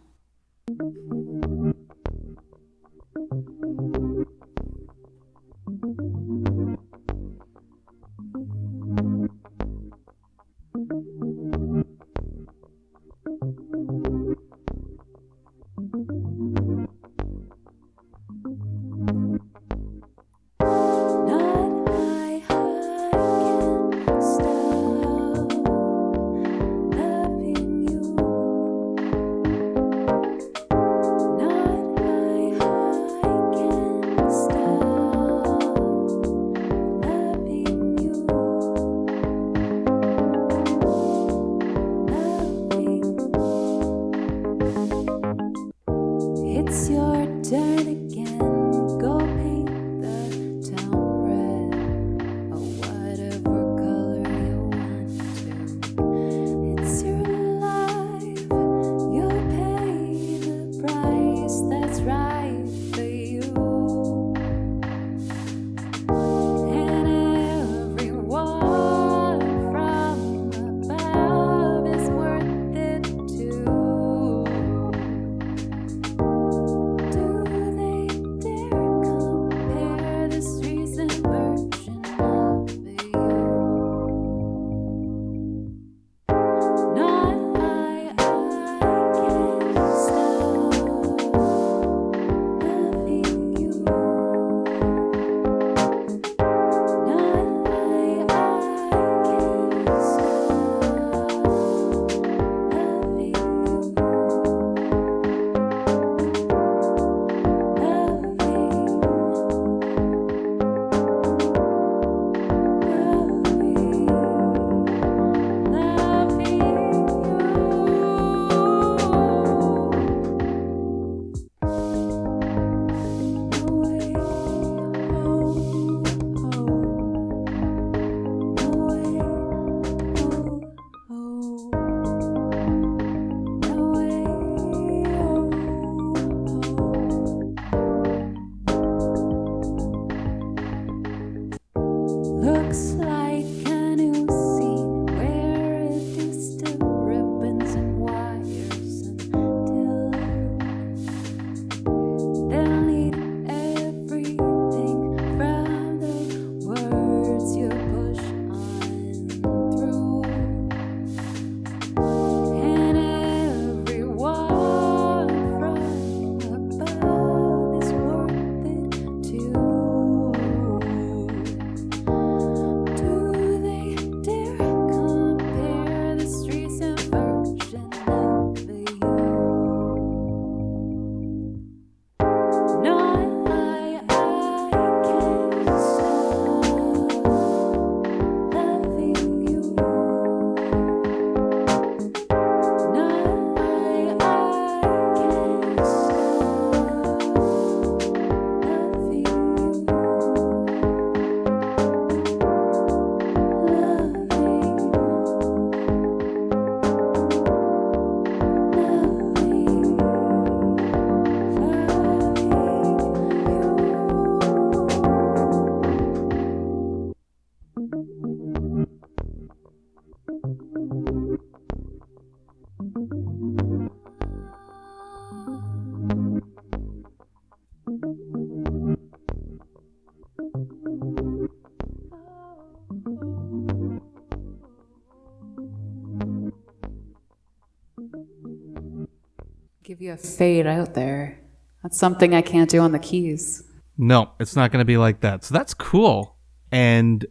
Give you a fade out there. That's something I can't do on the keys. No, it's not going to be like that. So that's cool. And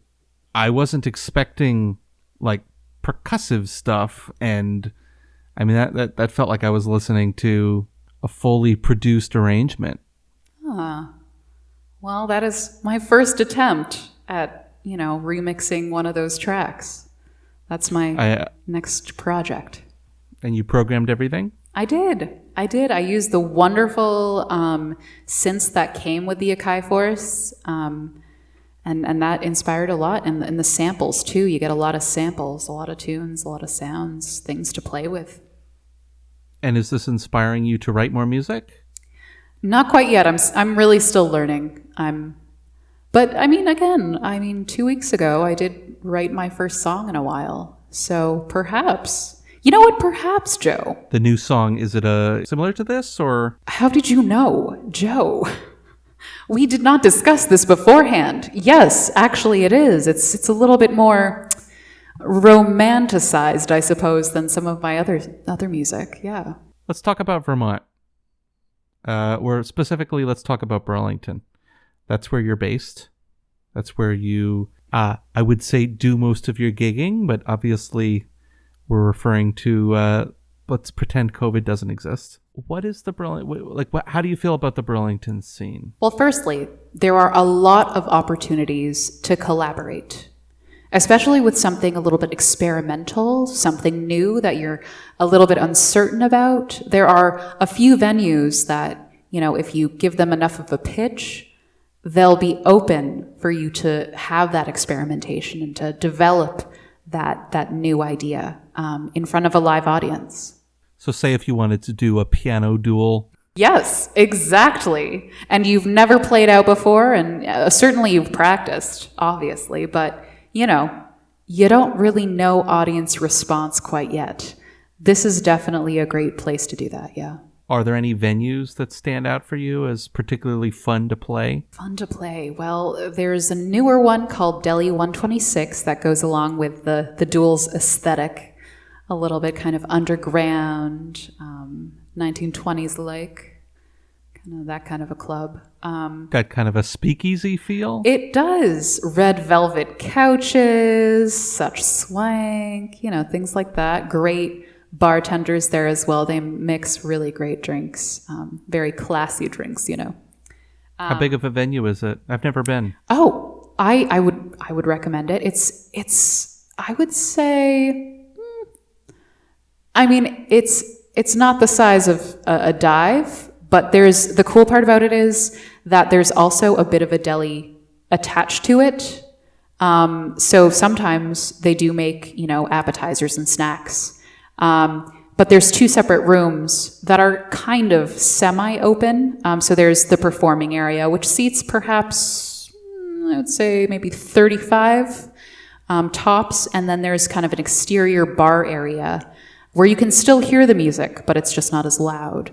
I wasn't expecting like percussive stuff. And I mean, that felt like I was listening to a fully produced arrangement. Well, that is my first attempt at, remixing one of those tracks. That's my next project. And you programmed everything? I did. I used the wonderful synths that came with the Akai Force, and that inspired a lot. And the samples, too. You get a lot of samples, a lot of tunes, a lot of sounds, things to play with. And is this inspiring you to write more music? Not quite yet. I'm really still learning. But I mean, 2 weeks ago, I did write my first song in a while. So perhaps, you know what? Perhaps, Joe. The new song, is it similar to this or? How did you know, Joe? We did not discuss this beforehand. Yes, actually it is. It's a little bit more romanticized, I suppose, than some of my other music. Yeah. Let's talk about Vermont. Let's talk about Burlington. That's where you're based. That's where you, I would say, do most of your gigging, but obviously we're referring to, let's pretend COVID doesn't exist. What is the Burlington, how do you feel about the Burlington scene? Well, firstly, there are a lot of opportunities to collaborate, especially with something a little bit experimental, something new that you're a little bit uncertain about. There are a few venues that, if you give them enough of a pitch, they'll be open for you to have that experimentation and to develop that new idea in front of a live audience. So say if you wanted to do a piano duel. Yes, exactly. And you've never played out before, and certainly you've practiced, obviously, but you don't really know audience response quite yet. This is definitely a great place to do that, yeah. Are there any venues that stand out for you as particularly fun to play? Fun to play. Well, there's a newer one called Delhi 126 that goes along with the duels aesthetic. A little bit kind of underground, 1920s like, that kind of a club. Got kind of a speakeasy feel? It does. Red velvet couches, such swank, things like that. Great bartenders there as well. They mix really great drinks, very classy drinks, How big of a venue is it? I've never been. Oh, I would recommend it. It's I would say, it's not the size of a dive, but the cool part about it is that there's also a bit of a deli attached to it. So sometimes they do make, appetizers and snacks. But there's two separate rooms that are kind of semi-open. So there's the performing area, which seats perhaps, I would say maybe 35 tops. And then there's kind of an exterior bar area where you can still hear the music, but it's just not as loud.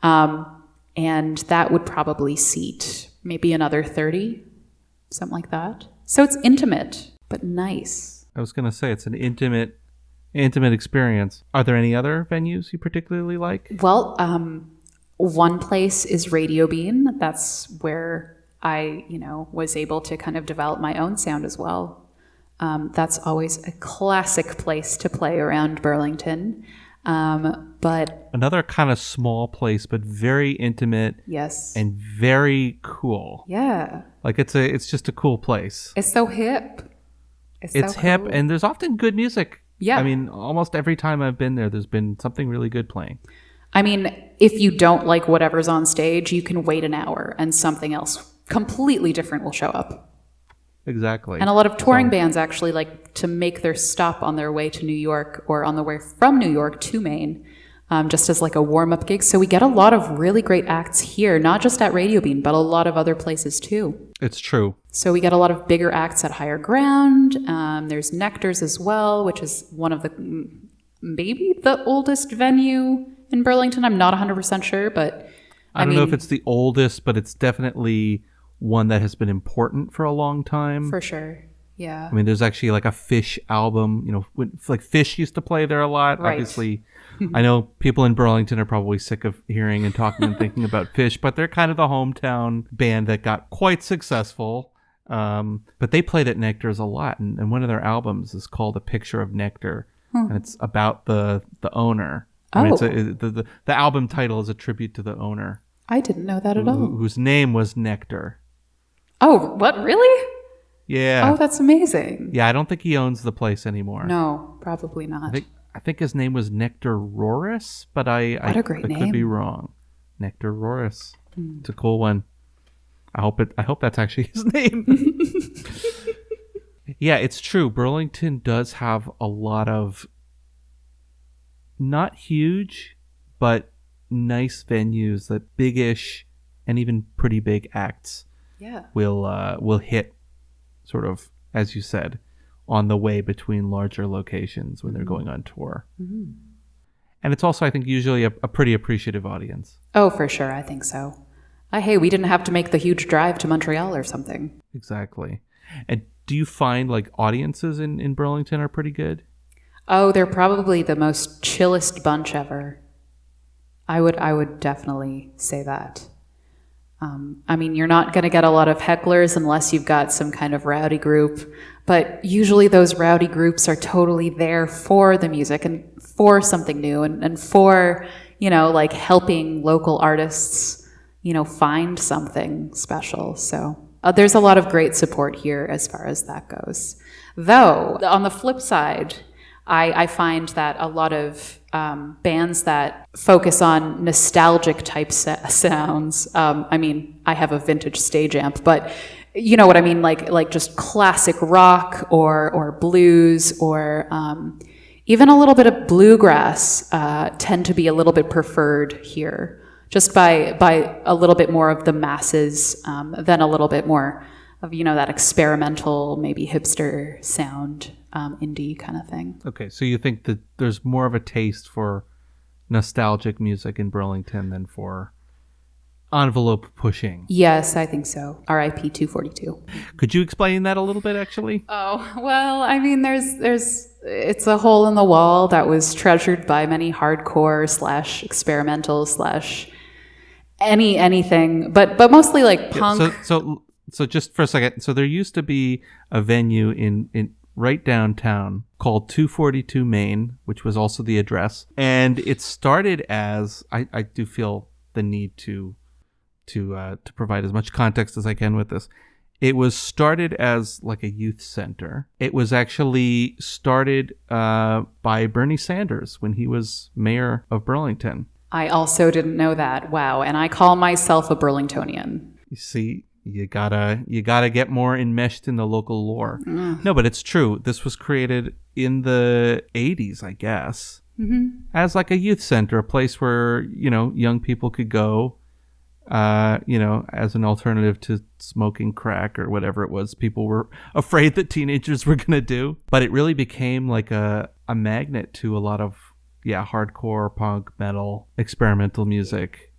And that would probably seat maybe another 30, something like that. So it's intimate, but nice. I was going to say, it's an intimate experience. Are there any other venues you particularly like? Well, one place is Radio Bean. That's where I, was able to kind of develop my own sound as well. That's always a classic place to play around Burlington. But another kind of small place, but very intimate. Yes. And very cool. Yeah. Like it's just a cool place. It's so hip. It's so hip, cool. And there's often good music. Yeah. I mean, almost every time I've been there's been something really good playing. I mean, if you don't like whatever's on stage, you can wait an hour and something else completely different will show up. Exactly. And a lot of touring bands actually like to make their stop on their way to New York or on the way from New York to Maine, just as like a warm-up gig. So we get a lot of really great acts here, not just at Radio Bean, but a lot of other places too. It's true. So we get a lot of bigger acts at Higher Ground. There's Nectar's as well, which is one of maybe the oldest venue in Burlington. I'm not 100% sure, but I don't know if it's the oldest, but it's definitely one that has been important for a long time. For sure. Yeah. I mean, there's actually like a Fish album, like Fish used to play there a lot. Right. Obviously, I know people in Burlington are probably sick of hearing and talking and thinking about Fish, but they're kind of the hometown band that got quite successful. But they played at Nectar's a lot, and one of their albums is called A Picture of Nectar, and it's about the owner. I mean, the album title is a tribute to the owner. I didn't know that at all. Whose name was Nectar. Oh, what? Really? Yeah. Oh, that's amazing. Yeah, I don't think he owns the place anymore. No, probably not. I think his name was Nectar Roris, but I great could name. be wrong. Nectar Roris. It's a cool one. I hope that's actually his name. Yeah, it's true. Burlington does have a lot of not huge, but nice venues that big-ish and even pretty big acts will hit, sort of, as you said, on the way between larger locations when they're going on tour. Mm-hmm. And it's also, I think, usually a pretty appreciative audience. Oh, for sure. I think so. Hey, we didn't have to make the huge drive to Montreal or something. Exactly. And do you find like audiences in Burlington are pretty good? Oh, they're probably the most chillest bunch ever. I would definitely say that. I mean, you're not going to get a lot of hecklers unless you've got some kind of rowdy group, but usually those rowdy groups are totally there for the music and for something new and for, like helping local artists, find something special. So there's a lot of great support here as far as that goes. Though, on the flip side, I find that a lot of bands that focus on nostalgic type sounds, I mean, I have a vintage stage amp, but you know what I mean, like just classic rock or blues or even a little bit of bluegrass tend to be a little bit preferred here, just by a little bit more of the masses than a little bit more of, that experimental, maybe hipster sound, indie kind of thing. Okay, so you think that there's more of a taste for nostalgic music in Burlington than for envelope pushing? Yes, I think so. RIP 242. Could you explain that a little bit, actually? Oh, well, I mean, it's a hole in the wall that was treasured by many hardcore / experimental / anything, but mostly like punk. So just for a second, so there used to be a venue in right downtown called 242 Main, which was also the address, and it started as I do feel the need to provide as much context as I can with this. It was started as like a youth center. It was actually started by Bernie Sanders when he was mayor of Burlington. I also didn't know that. Wow. And I call myself a Burlingtonian. You see, you gotta get more enmeshed in the local lore. No, but it's true. This was created in the 80s, I guess, as like a youth center, a place where, young people could go, as an alternative to smoking crack or whatever it was people were afraid that teenagers were going to do. But it really became like a magnet to a lot of, hardcore, punk, metal, experimental music.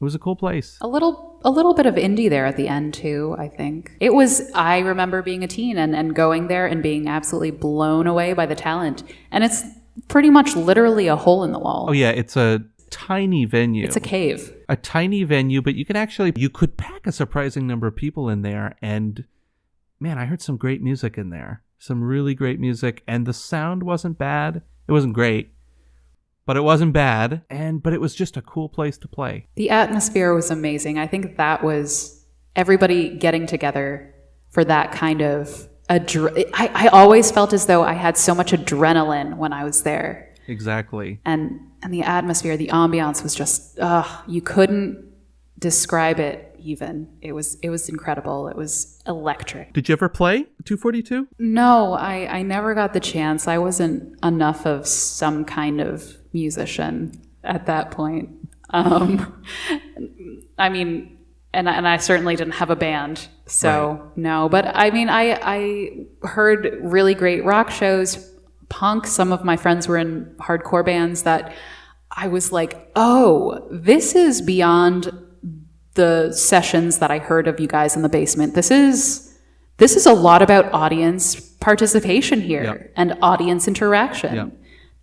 It was a cool place. A little bit of indie there at the end too, I think. I remember being a teen and going there and being absolutely blown away by the talent. And it's pretty much literally a hole in the wall. Oh yeah, it's a tiny venue. It's a cave. A tiny venue, but you could pack a surprising number of people in there, and man, I heard some great music in there. Some really great music, and the sound wasn't bad. It wasn't great, but it wasn't bad, but it was just a cool place to play. The atmosphere was amazing. I think that was everybody getting together for that kind of I always felt as though I had so much adrenaline when I was there. Exactly. And the atmosphere, the ambiance was just, you couldn't describe it even. It was incredible. It was electric. Did you ever play 242? No, I never got the chance. I wasn't enough of some kind of musician at that point. I mean, and I certainly didn't have a band, so right. No. But I mean, I heard really great rock shows, punk. Some of my friends were in hardcore bands that I was like, oh, this is beyond the sessions that I heard of you guys in the basement. This is a lot about audience participation here Yep. and audience interaction. Yep.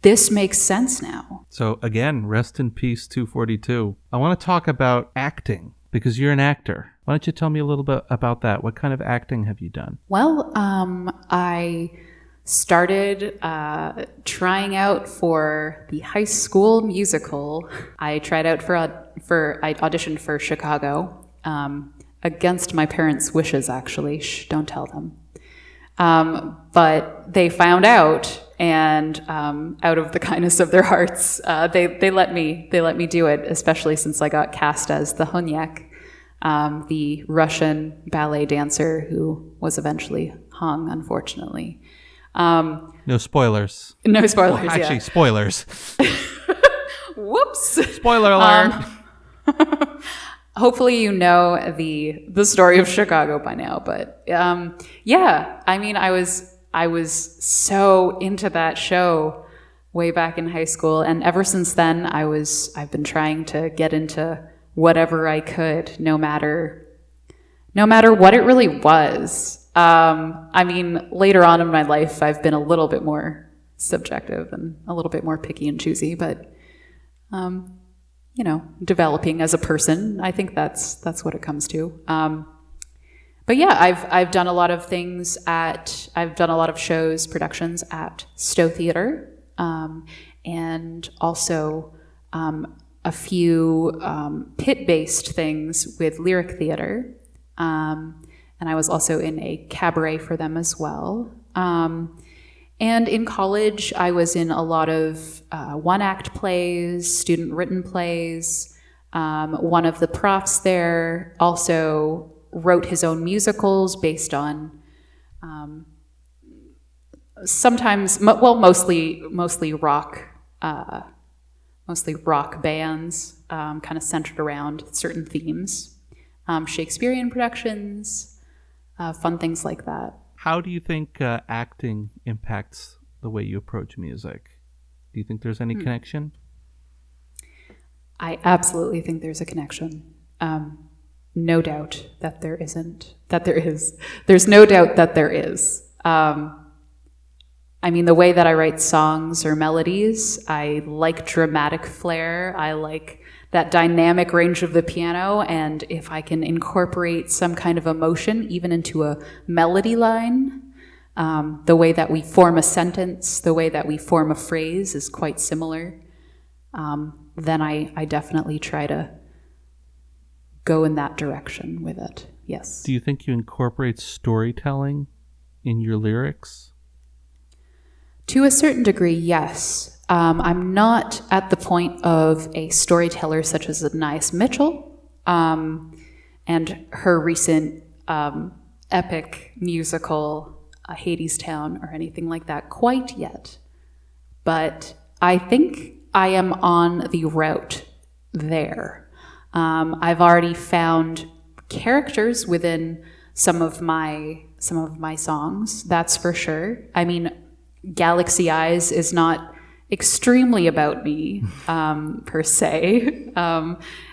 This makes sense now. So again, rest in peace, 242. I want to talk about acting because you're an actor. Why don't you tell me a little bit about that? What kind of acting have you done? Well, I started trying out for the High School Musical. I tried out I auditioned for Chicago, against my parents' wishes, actually. Shh, don't tell them. But they found out, and out of the kindness of their hearts, they let me do it, especially since I got cast as the Hunyak, the Russian ballet dancer who was eventually hung, unfortunately. No spoilers. No spoilers. Well, actually, yeah. spoilers. Whoops. Spoiler alert. Hopefully you know the story of Chicago by now, but yeah, I mean, I was so into that show way back in high school, and ever since then I've been trying to get into whatever I could, no matter what it really was. I mean, later on in my life I've been a little bit more subjective and a little bit more picky and choosy, but you know, developing as a person, I think that's what it comes to. But yeah, I've done a lot of things I've done a lot of shows, productions at Stowe Theater, and also a few pit-based things with Lyric Theater. And I was also in a cabaret for them as well. And in college, I was in a lot of one-act plays, student-written plays. One of the profs there also wrote his own musicals based on mostly rock bands, kind of centered around certain themes. Shakespearean productions, fun things like that. How do you think acting impacts the way you approach music? Do you think there's any connection? I absolutely think there's a connection. No doubt that there isn't. That there is. There's no doubt that there is. I mean, the way that I write songs or melodies, I like dramatic flair. I like that dynamic range of the piano, and if I can incorporate some kind of emotion even into a melody line, the way that we form a sentence, the way that we form a phrase is quite similar, then I definitely try to go in that direction with it, yes. Do you think you incorporate storytelling in your lyrics? To a certain degree, yes. I'm not at the point of a storyteller such as Anais Mitchell and her recent epic musical, Hadestown, or anything like that quite yet. But I think I am on the route there. I've already found characters within some of my songs, that's for sure. I mean, Galaxy Eyes is not extremely about me, per se.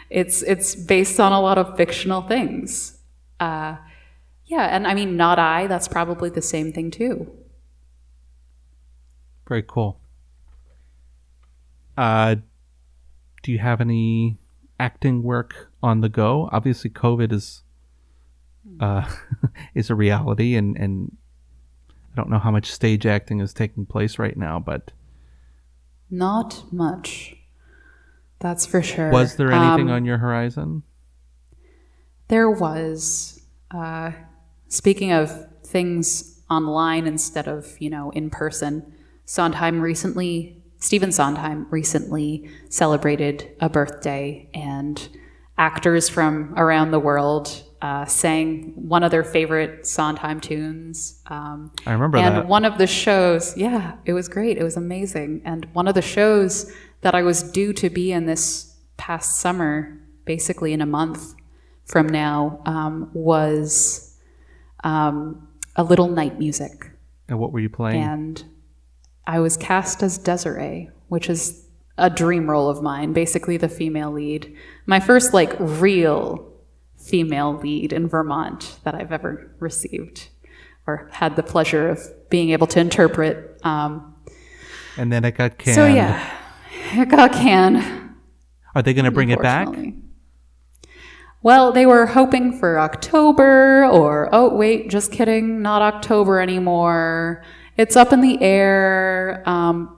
It's based on a lot of fictional things. Yeah, and I mean, Not I, that's probably the same thing too. Very cool. Do you have any acting work on the go? Obviously, COVID is a reality, and I don't know how much stage acting is taking place right now, but not much. That's for sure. Was there anything on your horizon? There was. Speaking of things online instead of, in person, Stephen Sondheim recently celebrated a birthday, and actors from around the world sang one of their favorite Sondheim tunes. I remember that. And one of the shows, yeah, it was great. It was amazing. And one of the shows that I was due to be in this past summer, basically in a month from now, was A Little Night Music. And what were you playing? And I was cast as Desiree, which is a dream role of mine, basically the female lead. My first, real female lead in Vermont that I've ever received or had the pleasure of being able to interpret. And then it got canned. So yeah, it got canned. Are they going to bring it back? Well, they were hoping for October, or, oh, wait, just kidding, not October anymore. It's up in the air,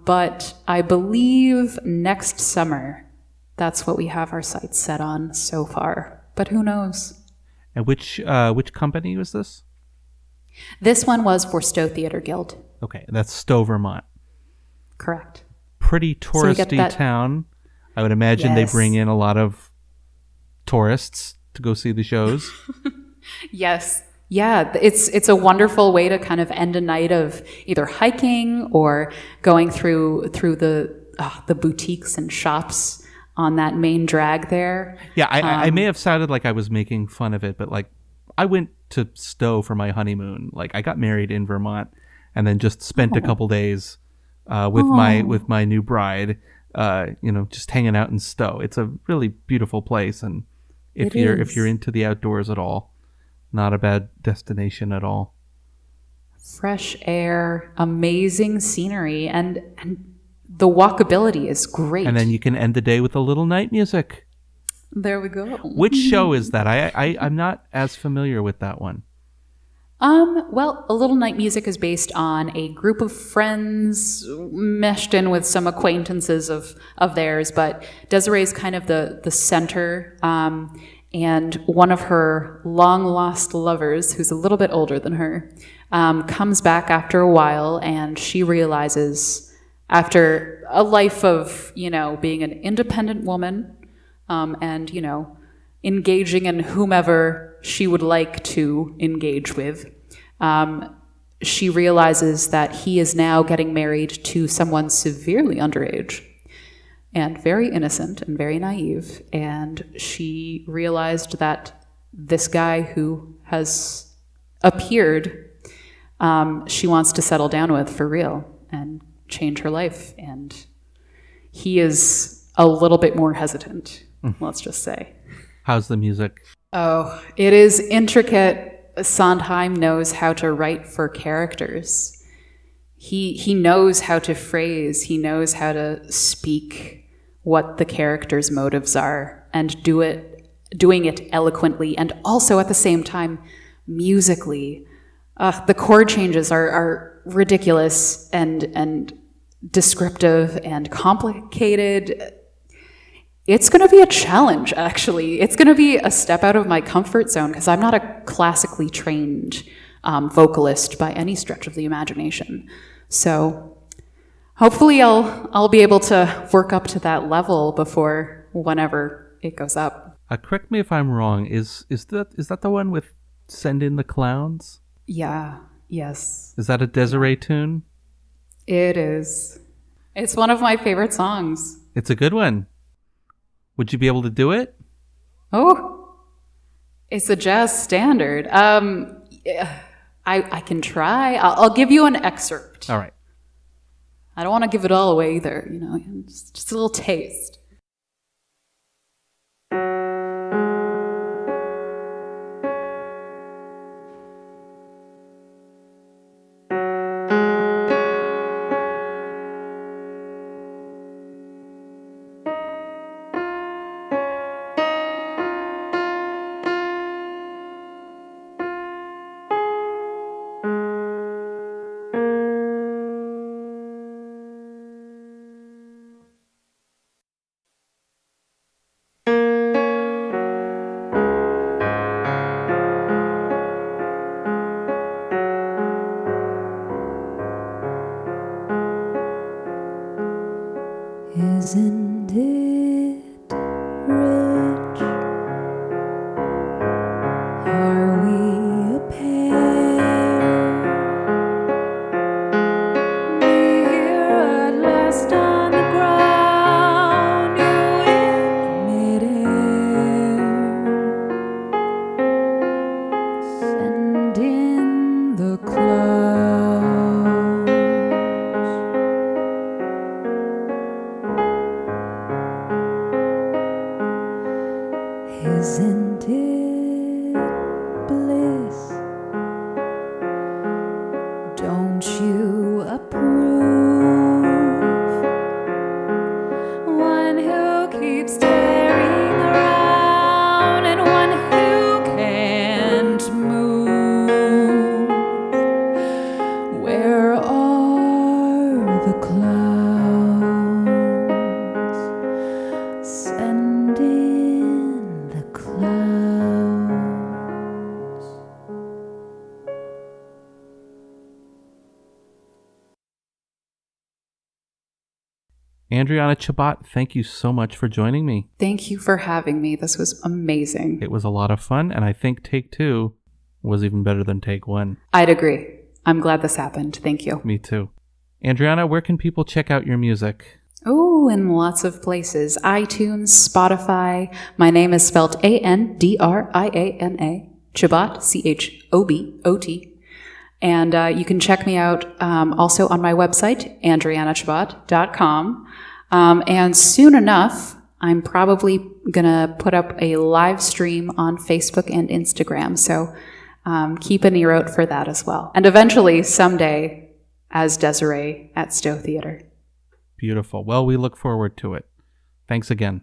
but I believe next summer. That's what we have our sights set on so far, but who knows? And which company was this? This one was for Stowe Theatre Guild. Okay, that's Stowe, Vermont. Correct. Pretty touristy town. I would imagine they bring in a lot of tourists to go see the shows. Yes. Yeah, it's a wonderful way to kind of end a night of either hiking or going through the boutiques and shops on that main drag there. Yeah, I may have sounded like I was making fun of it, but like I went to Stowe for my honeymoon. Like I got married in Vermont and then just spent a couple days with my new bride, just hanging out in Stowe. It's a really beautiful place, and if you're into the outdoors at all, not a bad destination at all. Fresh air, amazing scenery, and the walkability is great. And then you can end the day with a little night music. There we go. Which show is that? I'm not as familiar with that one. Well, A Little Night Music is based on a group of friends meshed in with some acquaintances of theirs, but Desiree's kind of the center, and one of her long-lost lovers, who's a little bit older than her, comes back after a while, and she realizes, after a life of, being an independent woman, and, engaging in whomever she would like to engage with, she realizes that he is now getting married to someone severely underage and very innocent and very naive. And she realized that this guy who has appeared, she wants to settle down with for real and change her life. And he is a little bit more hesitant, let's just say. How's the music? Oh, it is intricate. Sondheim knows how to write for characters. He knows how to phrase. He knows how to speak what the character's motives are and doing it eloquently and also at the same time musically. The chord changes are ridiculous and descriptive and complicated. It's going to be a challenge, actually. It's going to be a step out of my comfort zone because I'm not a classically trained vocalist by any stretch of the imagination. So hopefully I'll be able to work up to that level before whenever it goes up. Correct me if I'm wrong. Is that the one with Send in the Clowns? Yeah. Yes. Is that a Desiree tune? It is. It's one of my favorite songs. It's a good one. Would you be able to do it? Oh, it's a jazz standard. I can try. I'll give you an excerpt. All right. I don't want to give it all away either, just a little taste. Isn't it rich? Are we a pair? Near at last on the ground, you in midair. Send in the clouds. Isn't it bliss? Don't you one who keeps staring around and one who can't move. Where are the clouds? Send in the clouds. Andriana Chobot, thank you so much for joining me. Thank you for having me. This was amazing. It was a lot of fun, and I think take 2 was even better than take 1. I'd agree. I'm glad this happened. Thank you. Me too. Andriana, where can people check out your music? Oh, in lots of places. iTunes, Spotify. My name is spelled Andriana, Chobot, Chobot. And you can check me out also on my website, andrianachobot.com. And soon enough, I'm probably going to put up a live stream on Facebook and Instagram. So keep an ear out for that as well. And eventually, someday, as Desiree at Stowe Theater. Beautiful. Well, we look forward to it. Thanks again.